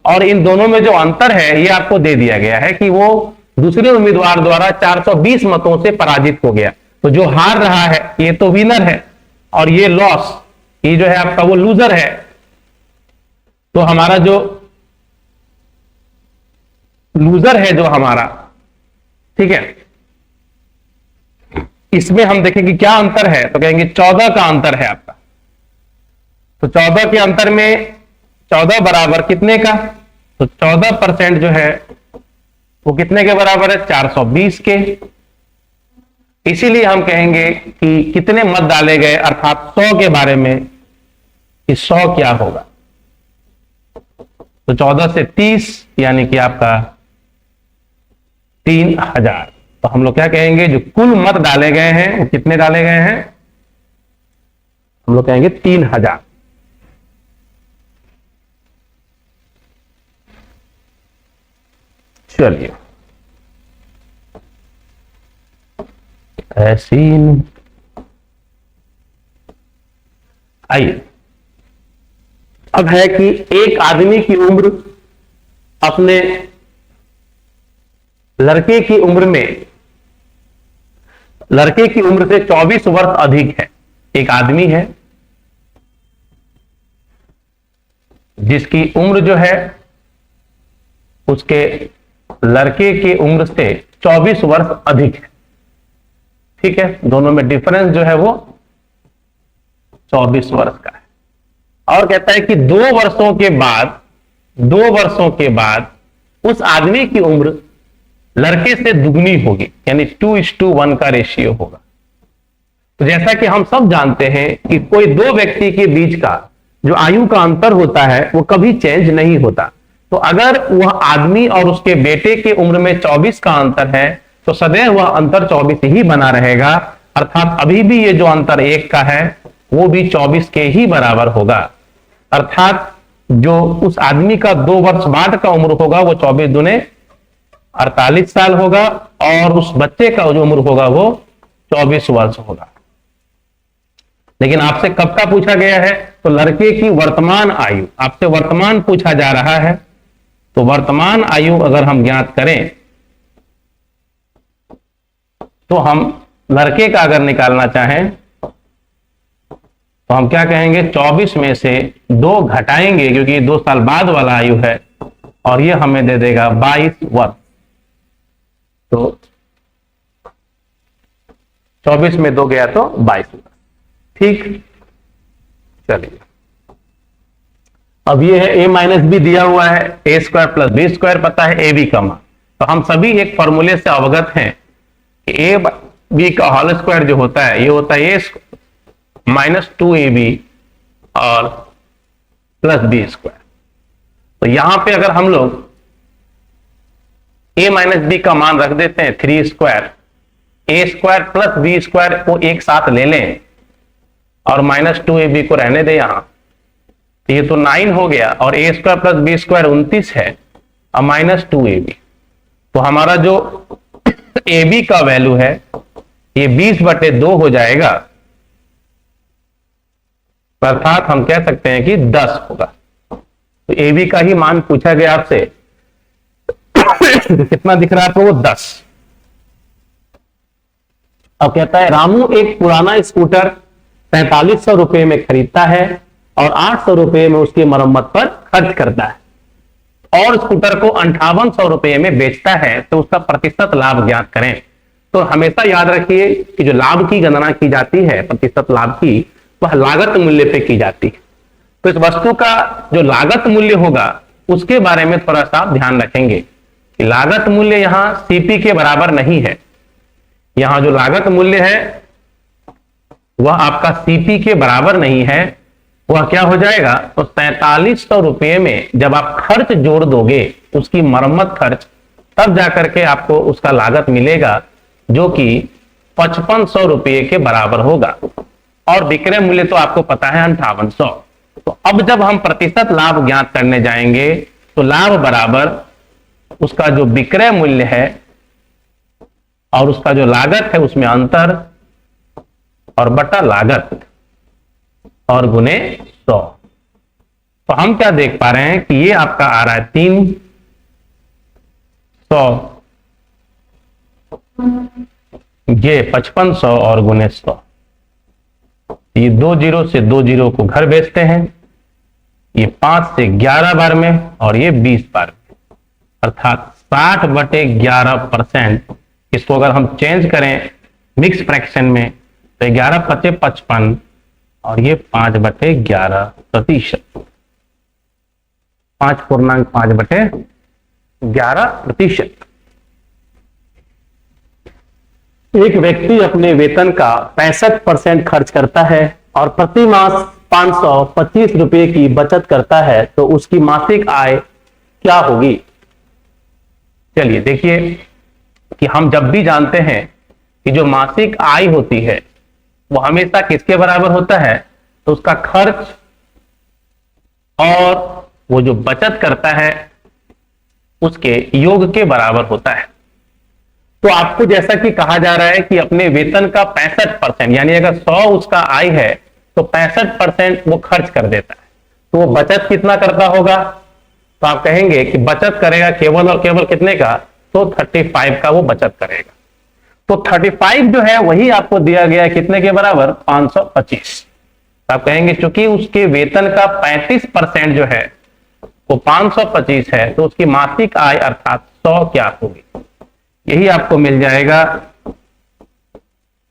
और इन दोनों में जो अंतर है ये आपको दे दिया गया है कि वो दूसरे उम्मीदवार द्वारा 420 मतों से पराजित हो गया। तो जो हार रहा है ये तो विनर है, और ये लॉस, ये जो है आपका वो लूजर है। तो हमारा जो लूजर है जो हमारा, ठीक है, इसमें हम देखेंगे क्या अंतर है, तो कहेंगे 14 का अंतर है आपका। तो 14 के अंतर में 14 बराबर कितने का, तो 14% जो है वो कितने के बराबर है, 420 के। इसीलिए हम कहेंगे कि कितने मत डाले गए, अर्थात 100 के बारे में कि 100 क्या होगा। तो 14 से 30 यानी कि आपका 3000। तो हम लोग क्या कहेंगे, जो कुल मत डाले गए हैं वो कितने डाले गए हैं, हम लोग कहेंगे 3000। चलिए, ऐसी आइए, अब है कि एक आदमी की उम्र अपने लड़के की उम्र में, लड़के की उम्र से 24 वर्ष अधिक है। एक आदमी है जिसकी उम्र जो है उसके लड़के की उम्र से 24 वर्ष अधिक है, ठीक है, दोनों में डिफरेंस जो है वो 24 वर्ष का है। और कहता है कि 2 वर्षों के बाद उस आदमी की उम्र लड़के से दुगनी होगी, यानी 2:1 का रेशियो होगा। तो जैसा कि हम सब जानते हैं कि कोई दो व्यक्ति के बीच का जो आयु का अंतर होता है वो कभी चेंज नहीं होता। तो अगर वह आदमी और उसके बेटे की उम्र में 24 का अंतर है तो सदैव वह अंतर 24 ही बना रहेगा, अर्थात अभी भी ये जो अंतर 1 का है वो भी 24 के ही बराबर होगा। अर्थात जो उस आदमी का 2 वर्ष बाद का उम्र होगा वो 24 दूने 48 साल होगा, और उस बच्चे का जो उम्र होगा वो 24 वर्ष होगा। लेकिन आपसे कब का पूछा गया है? तो लड़के की वर्तमान आयु, आपसे वर्तमान पूछा जा रहा है। तो वर्तमान आयु अगर हम ज्ञात करें तो हम लड़के का अगर निकालना चाहें तो हम क्या कहेंगे, 24 में से 2 घटाएंगे क्योंकि 2 साल बाद वाला आयु है, और ये हमें दे देगा 22 वर्ष। तो 24 में 2 गया तो 22 वर्ष। ठीक, चलिए अब ये है a-b दिया हुआ है, a² + b² पता है, ab का मान। तो हम सभी एक फॉर्मूले से अवगत हैं कि a/b का होल स्क्वायर जो होता है ये होता है a - 2ab और प्लस b²। तो यहां पे अगर हम लोग a - b का मान रख देते हैं 3² a² + b² को एक साथ ले लें और -2ab को रहने दे यहां, तो ये तो 9 हो गया, और a² + b² 29 है और -2ab। तो हमारा जो ab का वैल्यू है ये 20/2 हो जाएगा, अर्थात हम कह सकते हैं कि 10 होगा। तो ab का ही मान पूछा गया आपसे, कितना दिख रहा है आपको? वो 10। अब कहता है रामू एक पुराना स्कूटर 4500 रुपए में खरीदता है और 800 रुपए में उसकी मरम्मत पर खर्च करता है और स्कूटर को 5800 रुपए में बेचता है, तो उसका प्रतिशत लाभ ज्ञात करें। तो हमेशा याद रखिए कि जो लाभ की गणना की जाती है प्रतिशत लाभ की, वह लागत मूल्य पे की जाती है। तो इस वस्तु का जो लागत मूल्य होगा उसके बारे में थोड़ा सा ध्यान रखेंगे कि लागत मूल्य यहां सीपी के बराबर नहीं है। यहां जो लागत मूल्य है वह आपका सीपी के बराबर नहीं है। वह क्या हो जाएगा? तो 4300 रुपए में जब आप खर्च जोड़ दोगे उसकी मरम्मत खर्च, तब जाकर के आपको उसका लागत मिलेगा जो कि 5500 रुपए के बराबर होगा, और विक्रय मूल्य तो आपको पता है 5800। तो अब जब हम प्रतिशत लाभ ज्ञात करने जाएंगे तो लाभ बराबर उसका जो विक्रय मूल्य है और उसका जो लागत है उसमें अंतर, और बटा लागत और गुने 100। तो हम क्या देख पा रहे हैं कि ये आपका आ रहा है 300, ये 5500 और गुने 100। ये 2 जीरो से 2 जीरो को घर बेचते हैं, ये 5 से 11 बार में और ये 20 बार में, अर्थात 60/11%। इसको अगर हम चेंज करें मिक्स फ्रैक्शन में तो 11 × 5 = 55 और ये 5/11%, 5.5/11%। एक व्यक्ति अपने वेतन का 65% खर्च करता है और प्रति मास 525 रुपए की बचत करता है, तो उसकी मासिक आय क्या होगी? चलिए देखिए कि हम जब भी जानते हैं कि जो मासिक आय होती है वो हमेशा किसके बराबर होता है? तो उसका खर्च और वो जो बचत करता है उसके योग के बराबर होता है। तो आपको जैसा कि कहा जा रहा है कि अपने वेतन का 65%, यानी अगर 100 उसका आय है तो 65% वो खर्च कर देता है, तो वो बचत कितना करता होगा? तो आप कहेंगे कि बचत करेगा केवल और केवल कितने का? तो 35 का वो बचत करेगा। तो 35 जो है वही आपको दिया गया है कितने के बराबर? 525। तो आप कहेंगे चूंकि उसके वेतन का 35% जो है वो 525 है, तो उसकी मासिक आय अर्थात 100 क्या होगी? यही आपको मिल जाएगा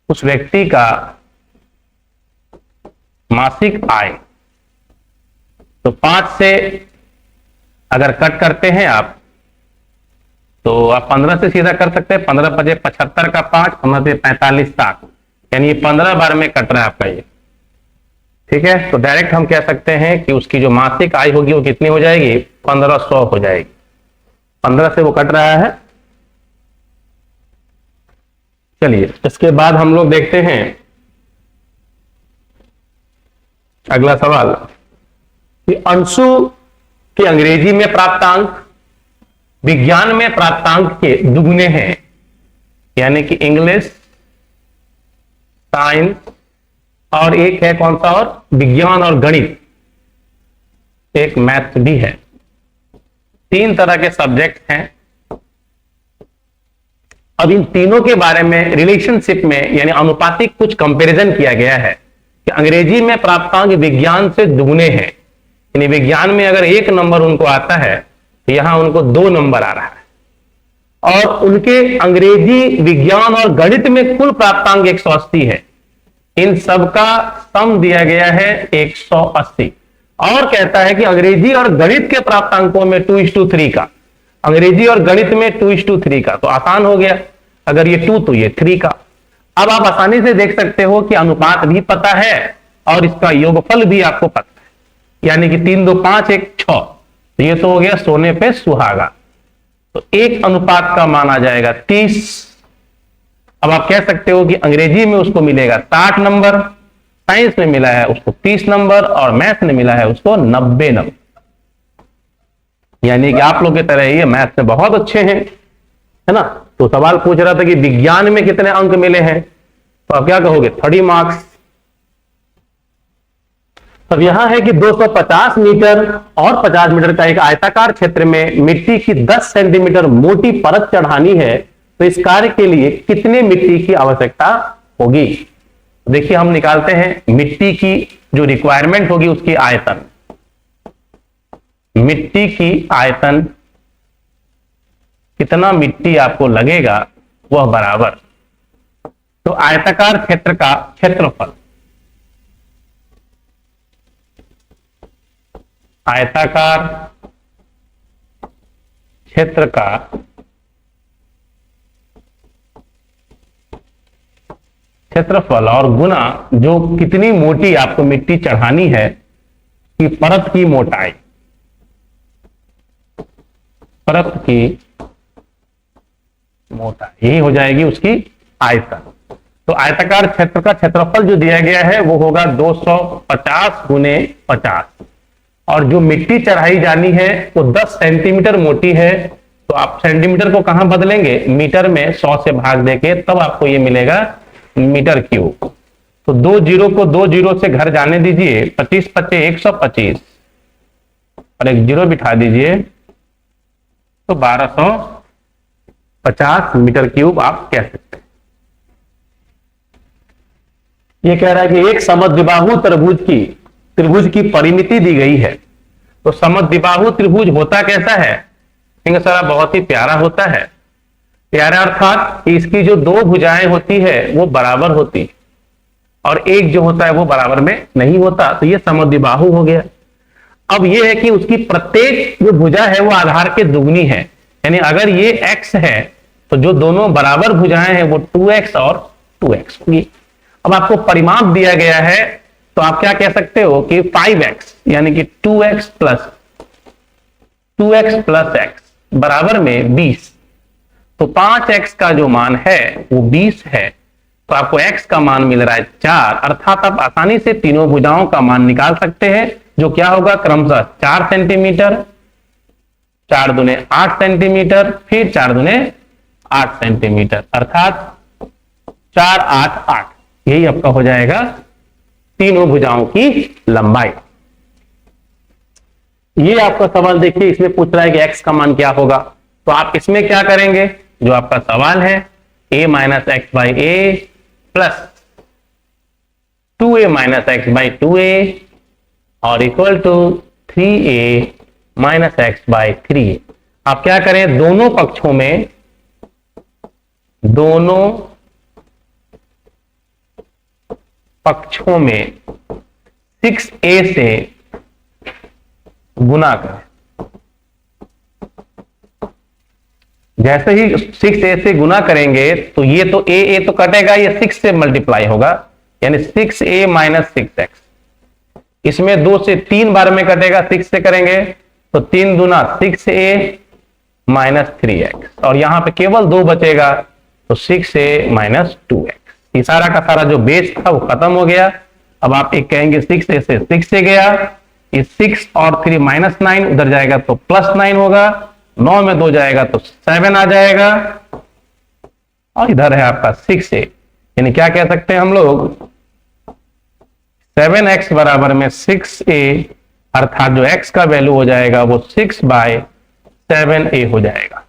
उस व्यक्ति का मासिक आय। तो 5 से अगर कट करते हैं आप तो आप 15 से सीधा कर सकते हैं। 15 बजे 75 का 5, 15 से 45 तक, यानी ये 15 बार में कट रहा है आपका ये। ठीक है, तो डायरेक्ट हम कह सकते हैं कि उसकी जो मासिक आय होगी वो कितनी हो जाएगी, 1500 हो जाएगी। 15 से वो कट रहा है। चलिए इसके बाद हम लोग देखते हैं अगला सवाल कि अंशु के अंग्रेजी में प्राप्तांक विज्ञान में प्राप्तांक के दुगने हैं, यानी कि इंग्लिश, साइंस और एक है कौन सा और, विज्ञान और गणित, एक मैथ भी है। 3 तरह के सब्जेक्ट हैं। अब इन तीनों के बारे में रिलेशनशिप में यानी अनुपातिक कुछ कंपैरिजन किया गया है कि अंग्रेजी में प्राप्तांक विज्ञान से दुगने हैं, यानी विज्ञान में अगर 1 नंबर उनको आता है तो यहां उनको 2 नंबर आ रहा है, और उनके अंग्रेजी, विज्ञान और गणित में कुल प्राप्तांक 180 है। इन सबका सम दिया गया है 180, और कहता है कि अंग्रेजी और गणित के प्राप्तांकों में 2:3 का, अंग्रेजी और गणित में 2:3 का, तो आसान हो गया, अगर ये 2 तो ये 3 का। अब आप आसानी से देख सकते हो कि अनुपात भी पता है और इसका योगफल भी आपको पता है, यानी कि 3 2 5 1 6, तो ये तो हो गया सोने पे सुहागा। तो एक अनुपात का मान आ जाएगा 30। अब आप कह सकते हो कि अंग्रेजी में उसको मिलेगा 60 नंबर, साइंस में मिला है उसको 30 नंबर और मैथ में मिला है उसको 90 नंबर। यानी कि आप लोग की तरह ये मैथ में बहुत अच्छे हैं, है ना। तो सवाल पूछ रहा था कि विज्ञान में कितने अंक मिले हैं, तो आप क्या कहोगे, 30 मार्क्स। अब यहां है कि 250 मीटर और 50 मीटर का एक आयताकार क्षेत्र में मिट्टी की 10 सेंटीमीटर मोटी परत चढ़ानी है, तो इस कार्य के लिए कितने मिट्टी की आवश्यकता होगी। देखिए हम निकालते हैं मिट्टी की जो रिक्वायरमेंट होगी उसकी आयतन, मिट्टी की आयतन, कितना मिट्टी आपको लगेगा वह बराबर, तो आयताकार क्षेत्र का क्षेत्रफल, आयताकार क्षेत्र का क्षेत्रफल और गुना जो कितनी मोटी आपको मिट्टी चढ़ानी है कि परत की मोटाई, परत की मोटाई, यही हो जाएगी उसकी आयतन। तो आयताकार क्षेत्र का क्षेत्रफल जो दिया गया है वो होगा 250 गुने 50, और जो मिट्टी चढ़ाई जानी है वो 10 सेंटीमीटर मोटी है, तो आप सेंटीमीटर को कहां बदलेंगे, मीटर में 100 से भाग देके, तब आपको ये मिलेगा मीटर क्यूब। तो 2 जीरो को 2 जीरो से घर जाने दीजिए, 25 पच्चे 125 और एक जीरो बिठा दीजिए, तो 1250 मीटर क्यूब आप कह सकते हैं। ये कह रहा है कि एक समद्विबाहु त्रिभुज की परिमिति दी गई है। तो समद्विबाहु त्रिभुज होता कैसा है, सर बहुत ही प्यारा होता है। प्यारा अर्थात इसकी जो 2 भुजाएं होती है वो बराबर होती और एक जो होता है वो बराबर में नहीं होता, तो ये समद्विबाहु हो गया। अब ये है कि उसकी प्रत्येक जो भुजा है वो आधार के दुगनी है, यानी अगर ये x है तो जो दोनों बराबर भुजाएं हैं वो 2x और 2x होगी। अब आपको परिमाप दिया गया है तो आप क्या कह सकते हो कि 5x यानी कि 2x प्लस x बराबर में 20, तो 5x का जो मान है वो 20 है, तो आपको x का मान मिल रहा है 4, अर्थात आप आसानी से तीनों भुजाओं का मान निकाल सकते हैं, जो क्या होगा क्रमशः 4 सेंटीमीटर, 4 दूने 8 सेंटीमीटर, फिर 4 दूने 8 सेंटीमीटर, अर्थात 4 8 8, यही आपका हो जाएगा तीनों भुजाओं की लंबाई। ये आपका सवाल देखिए, इसमें पूछ रहा है कि x का मान क्या होगा, तो आप इसमें क्या करेंगे, जो आपका सवाल है a minus X by A plus 2a minus X by 2a और equal to 3a minus X by 3a। आप क्या करें, दोनों पक्षों में 6a से गुना करें। जैसे ही 6a से गुना करेंगे तो ये तो a तो कटेगा, ये 6 से मल्टीप्लाई होगा, यानी 6a माइनस 6x। इसमें 2 से 3 बार में कटेगा, 6 से करेंगे तो 3 दूना 6a माइनस 3x, और यहां पे केवल 2 बचेगा तो 6a माइनस 2x। ये सारा का सारा जो बेस था वो खत्म हो गया। अब आप एक कहेंगे 6a से 6 से गया, ये 6 और 3 माइनस 9 उधर जाएगा तो प्लस 9 होगा, 9 में 2 जाएगा तो 7 आ जाएगा, और इधर है आपका 6a। यानी क्या कह सकते हैं हम लोग, 7x बराबर में 6a, अर्थात जो x का वैल्यू हो जाएगा वो 6/7a हो जाएगा,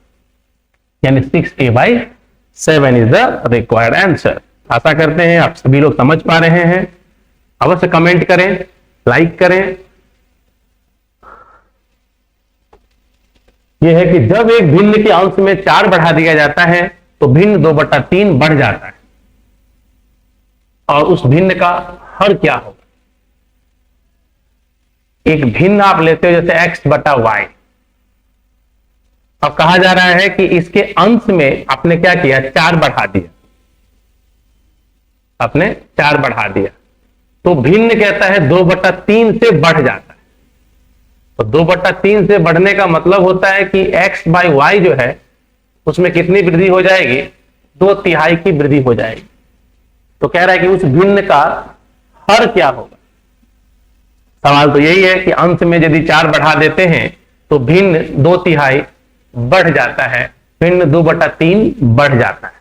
यानी 6a/7 is the required answer. आशा करते हैं आप सभी लोग समझ पा रहे हैं। अवश्य कमेंट करें, लाइक करें। यह है कि जब एक भिन्न के अंश में 4 बढ़ा दिया जाता है तो भिन्न 2/3 बढ़ जाता है, और उस भिन्न का हर क्या होगा। एक भिन्न आप लेते हो जैसे x/y, अब कहा जा रहा है कि इसके अंश में आपने क्या किया, 4 बढ़ा दिया, आपने 4 बढ़ा दिया, तो भिन्न कहता है 2/3 से बढ़ जाता है। तो 2/3 से बढ़ने का मतलब होता है कि x/y जो है उसमें कितनी वृद्धि हो जाएगी, 2/3 की वृद्धि हो जाएगी। तो कह रहा है कि उस भिन्न का हर क्या होगा। सवाल तो यही है कि अंश में यदि 4 बढ़ा देते हैं तो भिन्न 2/3 बढ़ जाता है, भिन्न 2/3 बढ़ जाता है।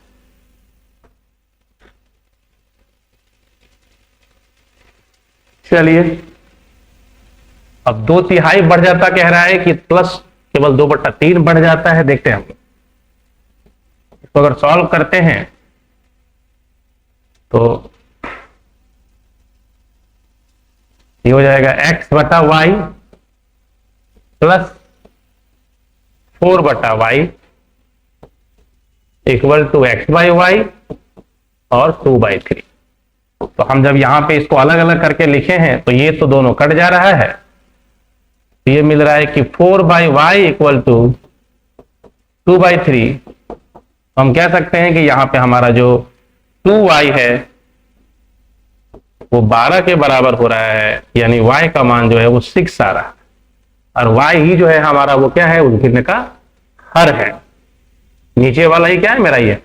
चलिए, अब 2/3 बढ़ जाता कह रहा है कि प्लस केवल 2/3 बढ़ जाता है। देखते हैं हम लोग इसको अगर सॉल्व करते हैं तो ये हो जाएगा x/y plus 4/y equal to x/y और 2/3। तो हम जब यहां पे इसको अलग अलग करके लिखे हैं तो ये तो दोनों कट जा रहा है, तो ये मिल रहा है कि 4/y इक्वल टू 2/3। हम कह सकते हैं कि यहां पे हमारा जो 2y है वो 12 के बराबर हो रहा है, यानी y का मान जो है वो 6 आ रहा है, और y ही जो है हमारा वो क्या है, उस भिन्न का हर है। नीचे वाला ही क्या है मेरा, ये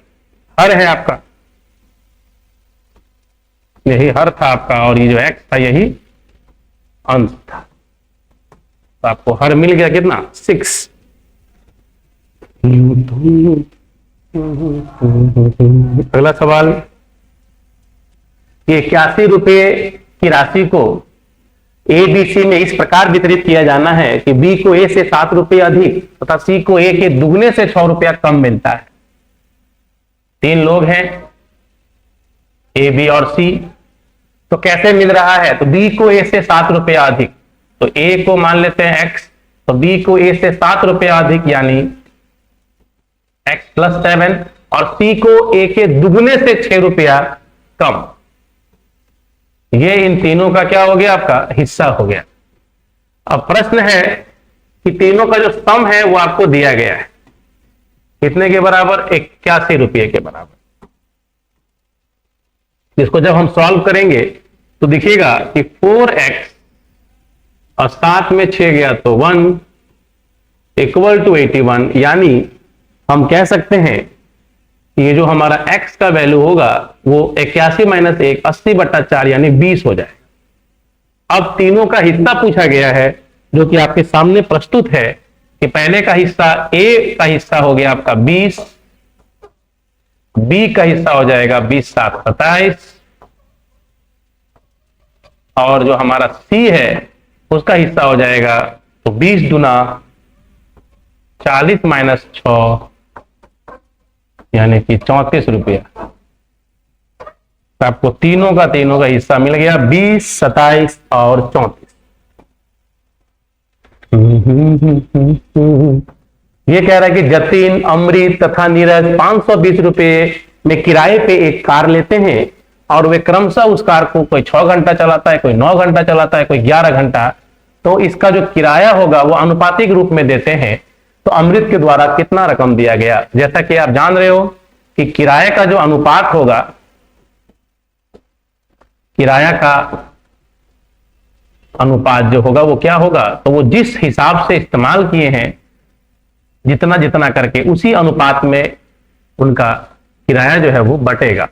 हर है आपका, यही हर था आपका, और ये जो x था यही अंश था। तो आपको हर मिल गया कितना, 6। अगला सवाल, ये 81 रुपए की राशि को ABC में इस प्रकार वितरित किया जाना है कि B को A से 7 रुपये अधिक तथा C को A के दुगने से 6 रुपया कम मिलता है। 3 लोग हैं, A, B और C, तो कैसे मिल रहा है। तो B को A से 7 रुपया अधिक, तो A को मान लेते हैं x, तो B को A से 7 रुपया अधिक यानी x + 7, और C को A के दुगने से 6 रुपया कम। ये इन तीनों का क्या हो गया, आपका हिस्सा हो गया। अब प्रश्न है कि तीनों का जो सम है वो आपको दिया गया है, कितने के बराबर, 81 रुपये के बराबर। इसको जब हम सॉल्व करेंगे तो दिखेगा कि 4x और 7 में 6 गया तो 1 इक्वल टू 81, यानी हम कह सकते हैं ये जो हमारा x का वैल्यू होगा वो 81 माइनस 1 80/4 यानी 20 हो जाए। अब तीनों का हिस्सा पूछा गया है जो कि आपके सामने प्रस्तुत है कि पहले का हिस्सा A का हिस्सा हो गया आपका 20, B का हिस्सा हो जाएगा 20 × 7 = 27, और जो हमारा C है उसका हिस्सा हो जाएगा तो 20 दूना 40 माइनस 6 यानी कि 34 रुपया। तो आपको तीनों का हिस्सा मिल गया 20, 27 और 34। ये कह रहा है कि जतिन, अमृत तथा नीरज 520 रुपए में किराए पे एक कार लेते हैं और वे क्रमशः उस कार को कोई 6 घंटा चलाता है, कोई 9 घंटा चलाता है, कोई 11 घंटा, तो इसका जो किराया होगा वो अनुपातिक रूप में देते हैं। तो अमृत के द्वारा कितना रकम दिया गया, जैसा कि आप जान रहे हो कि किराए का जो अनुपात होगा, किराया का अनुपात जो होगा वो क्या होगा, तो वो जिस हिसाब से इस्तेमाल किए हैं जितना जितना करके, उसी अनुपात में उनका किराया जो है वो बटेगा।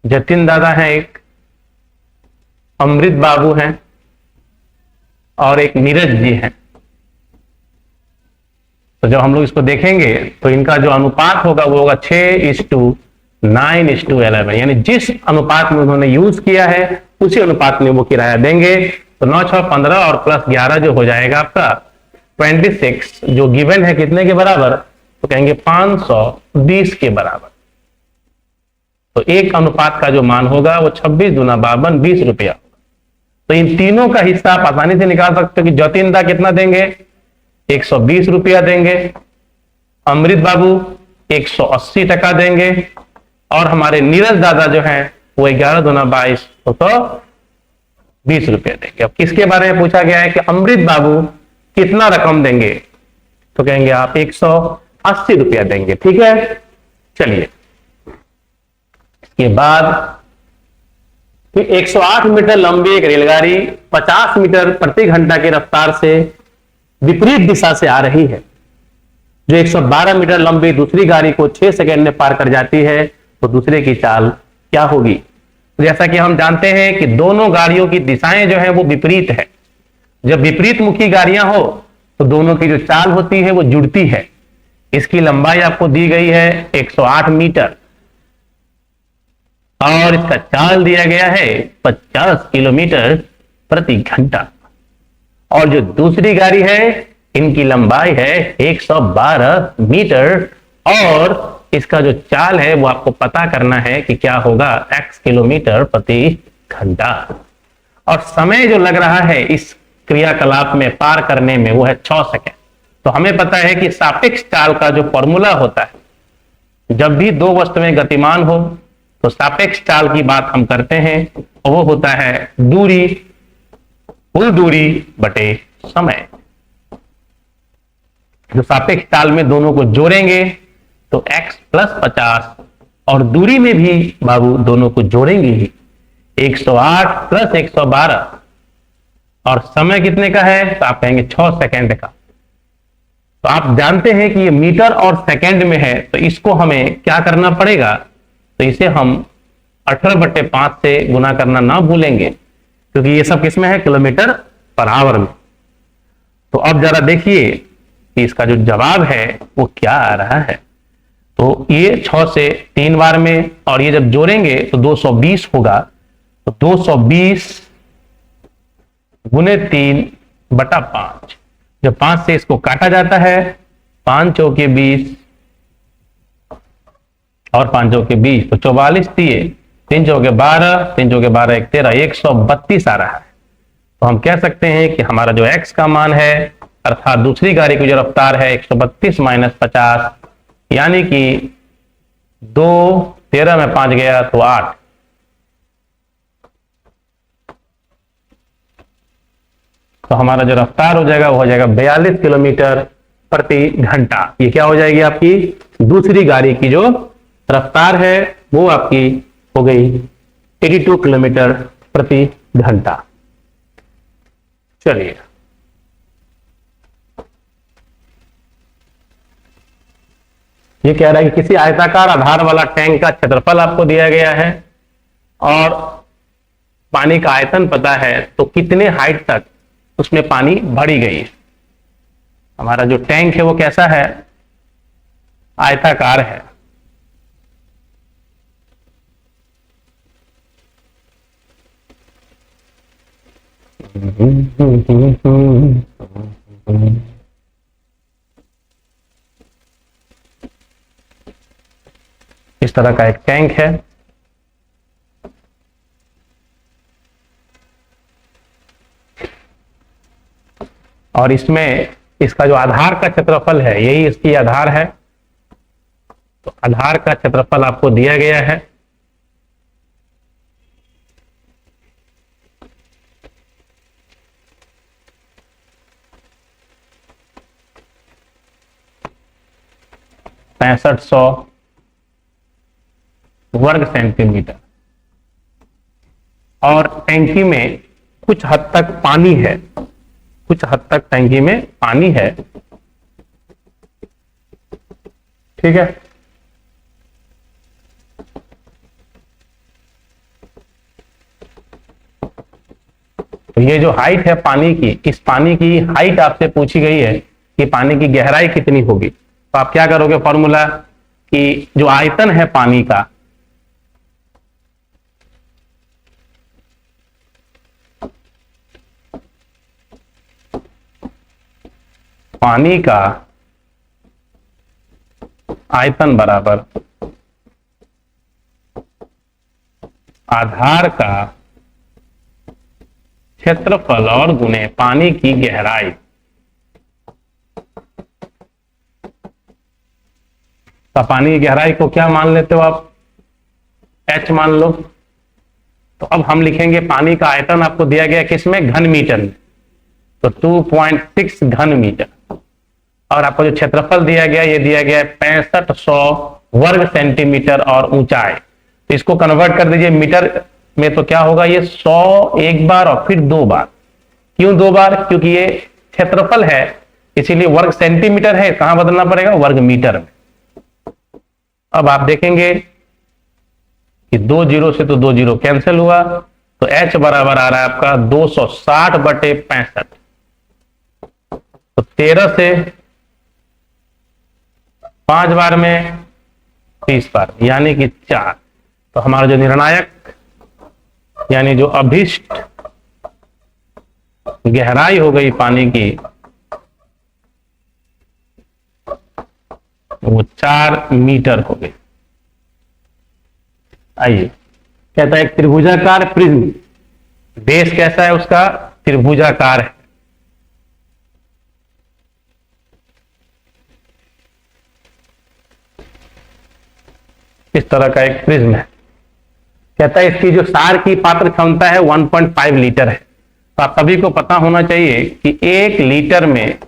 जतिन दादा हैं एक, अमृत बाबू हैं और एक नीरज जी हैं। तो जब हम लोग इसको देखेंगे तो इनका जो अनुपात होगा वो होगा 6:9:11, यानी जिस अनुपात में उन्होंने यूज किया है उसी अनुपात में वो किराया देंगे। तो 9, 6, 15 और प्लस 11 जो हो जाएगा आपका 26, जो गिवन है कितने के बराबर, तो कहेंगे 520 के बराबर। तो एक अनुपात का जो मान होगा वो 26 दूना 52, 20 रुपया। तो इन तीनों का हिस्सा आप आसानी से निकाल सकते हो कि जतिन दा कितना देंगे, 120 रुपया देंगे, अमृत बाबू 180 टका देंगे, और हमारे नीरज दादा जो हैं वो 11 दूना 22, तो 20 रुपया देंगे। अब किसके बारे में पूछा गया है कि अमृत बाबू कितना रकम देंगे, तो कहेंगे आप 180 रुपया देंगे। ठीक है, चलिए इसके बाद फिर 108 मीटर लंबी एक रेलगाड़ी 50 मीटर प्रति घंटा की रफ्तार से विपरीत दिशा से आ रही है, जो 112 मीटर लंबी दूसरी गाड़ी को 6 सेकंड में पार कर जाती है, तो दूसरे की चाल क्या होगी। जैसा कि हम जानते हैं कि दोनों गाड़ियों की दिशाएं जो है वो विपरीत है। जब विपरीत मुखी गाड़ियां हो तो दोनों की जो चाल होती है वो जुड़ती है। इसकी लंबाई आपको दी गई है 108 मीटर और इसका चाल दिया गया है 50 किलोमीटर प्रति घंटा। और जो दूसरी गाड़ी है इनकी लंबाई है 112 मीटर और इसका जो चाल है वो आपको पता करना है कि क्या होगा, x किलोमीटर प्रति घंटा। और समय जो लग रहा है इस क्रियाकलाप में पार करने में वो है 6 सेकंड। तो हमें पता है कि सापेक्ष चाल का जो फॉर्मूला होता है, जब भी दो वस्तुएं गतिमान हो तो सापेक्ष चाल की बात हम करते हैं, और वो होता है दूरी, कुल दूरी बटे समय। जो सापेक्ष चाल में दोनों को जोड़ेंगे तो x + 50 और दूरी में भी बाबू दोनों को जोड़ेंगे ही 108 + 112 और समय कितने का है, तो आप कहेंगे 6 सेकंड का। तो आप जानते हैं कि ये मीटर और सेकंड में है, तो इसको हमें क्या करना पड़ेगा, तो इसे हम 18/5 से गुना करना ना भूलेंगे, क्योंकि ये सब किसमें है, किलोमीटर पर आवर में। तो अब जरा देखिए कि इसका जो जवाब है वो क्या आ रहा है। तो ये 6 से 3 बार में, और ये जब जोड़ेंगे तो 220 होगा। तो 220 गुने 3/5, जब 5 से इसको काटा जाता है, 5 चौके 20 और 5 चौके 20, तो 44 दिए, 3 चौके 12, 3 चौके 12 1 13, 132 आ रहा है। तो हम कह सकते हैं कि हमारा जो x का मान है, अर्थात दूसरी गाड़ी की जो रफ्तार है 132 - 50, यानी कि 2, 13 में 5 गया तो 8। तो हमारा जो रफ्तार हो जाएगा वो हो जाएगा 42 किलोमीटर प्रति घंटा। ये क्या हो जाएगी, आपकी दूसरी गाड़ी की जो रफ्तार है वो आपकी हो गई 82 किलोमीटर प्रति घंटा। चलिए ये कह रहा है कि किसी आयताकार आधार वाला टैंक का क्षेत्रफल आपको दिया गया है और पानी का आयतन पता है, तो कितने हाइट तक उसमें पानी भरी गई है। हमारा जो टैंक है वो कैसा है, आयताकार है। इस तरह का एक टैंक है। और इसमें इसका जो आधार का क्षेत्रफल है, यही इसकी आधार है। तो आधार का क्षेत्रफल आपको दिया गया है 6500 वर्ग सेंटीमीटर। और टैंकी में कुछ हद तक पानी है, कुछ हद तक टैंकी में पानी है, ठीक है। तो ये जो हाइट है पानी की, इस पानी की हाइट आपसे पूछी गई है कि पानी की गहराई कितनी होगी। तो आप क्या करोगे, फॉर्मूला कि जो आयतन है पानी का, पानी का आयतन बराबर आधार का क्षेत्रफल और गुणे पानी की गहराई। तो पानी की गहराई को क्या मान लेते हो आप, h मान लो। तो अब हम लिखेंगे पानी का आयतन आपको दिया गया किसमें, घन मीटर में, तो 2.6 घन मीटर। और आपको जो क्षेत्रफल दिया गया, ये दिया गया 6500 वर्ग सेंटीमीटर और ऊंचाई। तो इसको कन्वर्ट कर दीजिए मीटर में, तो क्या होगा, ये 100 एक बार और फिर 2 बार। क्यों 2 बार, क्योंकि ये क्षेत्रफल है, इसीलिए वर्ग सेंटीमीटर है, कहां बदलना पड़ेगा, वर्ग मीटर में। अब आप देखेंगे कि 2 जीरो से तो 2 जीरो कैंसिल हुआ, तो h बराबर आ रहा है आपका 260/65। तो 13 से 5 बार में 30 बार, यानी कि 4। तो हमारा जो निर्णायक यानी जो अभिष्ट गहराई हो गई पानी की, वो 4 मीटर हो गई। आइए, कहता है एक त्रिभुजाकार प्रिज्म, बेस कैसा है उसका, त्रिभुजाकार है। इस तरह का एक प्रिज्म है। कहता है इसकी जो सार की पात्र क्षमता है 1.5 लीटर है। तो आप सभी को पता होना चाहिए कि 1 लीटर में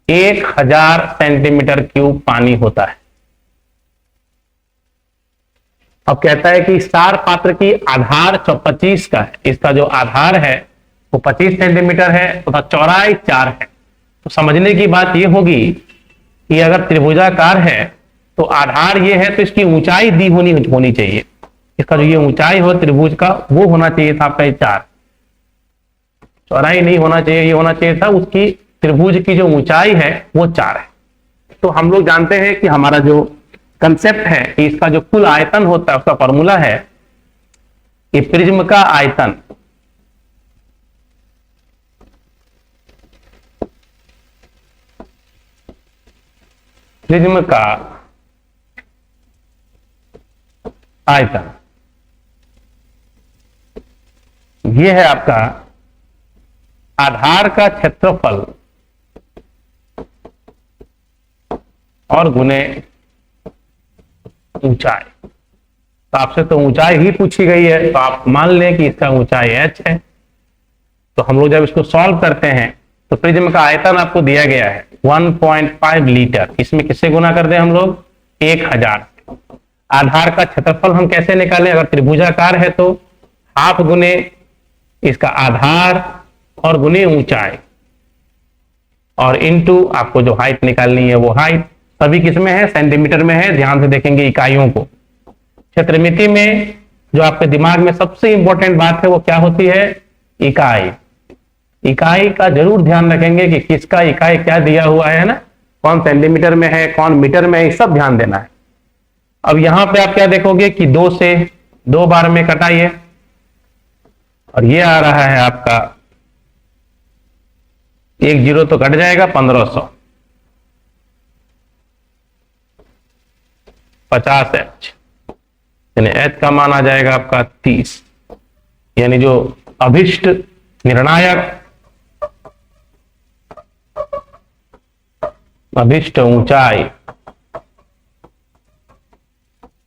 1000 सेंटीमीटर क्यूब पानी होता है। अब कहता है कि सार पात्र की आधार 25 का है, इसका जो आधार है वो 25 सेंटीमीटर है तथा चौड़ाई 4 है। तो समझने की बात यह होगी कि अगर त्रिभुजाकार है तो आधार ये है, तो इसकी ऊंचाई दी होनी चाहिए। इसका जो ये ऊंचाई हो त्रिभुज का, वो होना चाहिए था आपका 4, चौड़ाई नहीं होना चाहिए, ये होना चाहिए था उसकी त्रिभुज की जो ऊंचाई है वो 4 है। तो हम लोग जानते हैं कि हमारा जो कंसेप्ट है कि इसका जो कुल आयतन होता है उसका फॉर्मूला है कि प्रिज्म का आयतन आयतन ये है आपका आधार का क्षेत्रफल और गुने ऊंचाई। तो आपसे तो ऊंचाई ही पूछी गई है, तो आप मान लें कि इसका ऊंचाई h है। तो हम लोग जब इसको सॉल्व करते हैं तो प्रिज्म का आयतन आपको दिया गया है 1.5 लीटर। इसमें किससे गुना कर दें हम लोग, 1000। आधार का क्षेत्रफल हम कैसे निकालें, अगर त्रिभुजाकार है तो हाफ गुने इसका आधार और गुने ऊंचाई, और इनटू आपको जो हाइट निकालनी है वो हाइट। सभी किसमें है, सेंटीमीटर में है। ध्यान से देखेंगे इकाइयों को। क्षेत्रमिति में जो आपके दिमाग में सबसे इंपॉर्टेंट बात है वो क्या होती है, इकाई। इकाई का जरूर ध्यान रखेंगे कि किसका इकाई क्या दिया हुआ है ना, कौन सेंटीमीटर में है, कौन मीटर में है, ये सब ध्यान देना है। अब यहां पे आप क्या देखोगे कि 2 से 2 बार में कटाइए, और ये आ रहा है आपका 1 जीरो तो कट जाएगा, 1500 50h, यानी h का मान आ जाएगा आपका 30। यानी जो अभिष्ट निर्णायक अभिष्ट ऊंचाई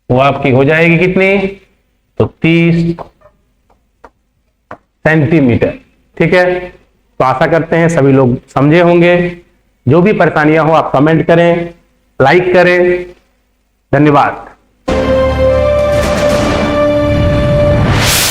वो आपकी हो जाएगी कितनी, तो 30 सेंटीमीटर। ठीक है, तो आशा करते हैं सभी लोग समझे होंगे। जो भी परेशानियां हो आप कमेंट करें, लाइक करें। धन्यवाद।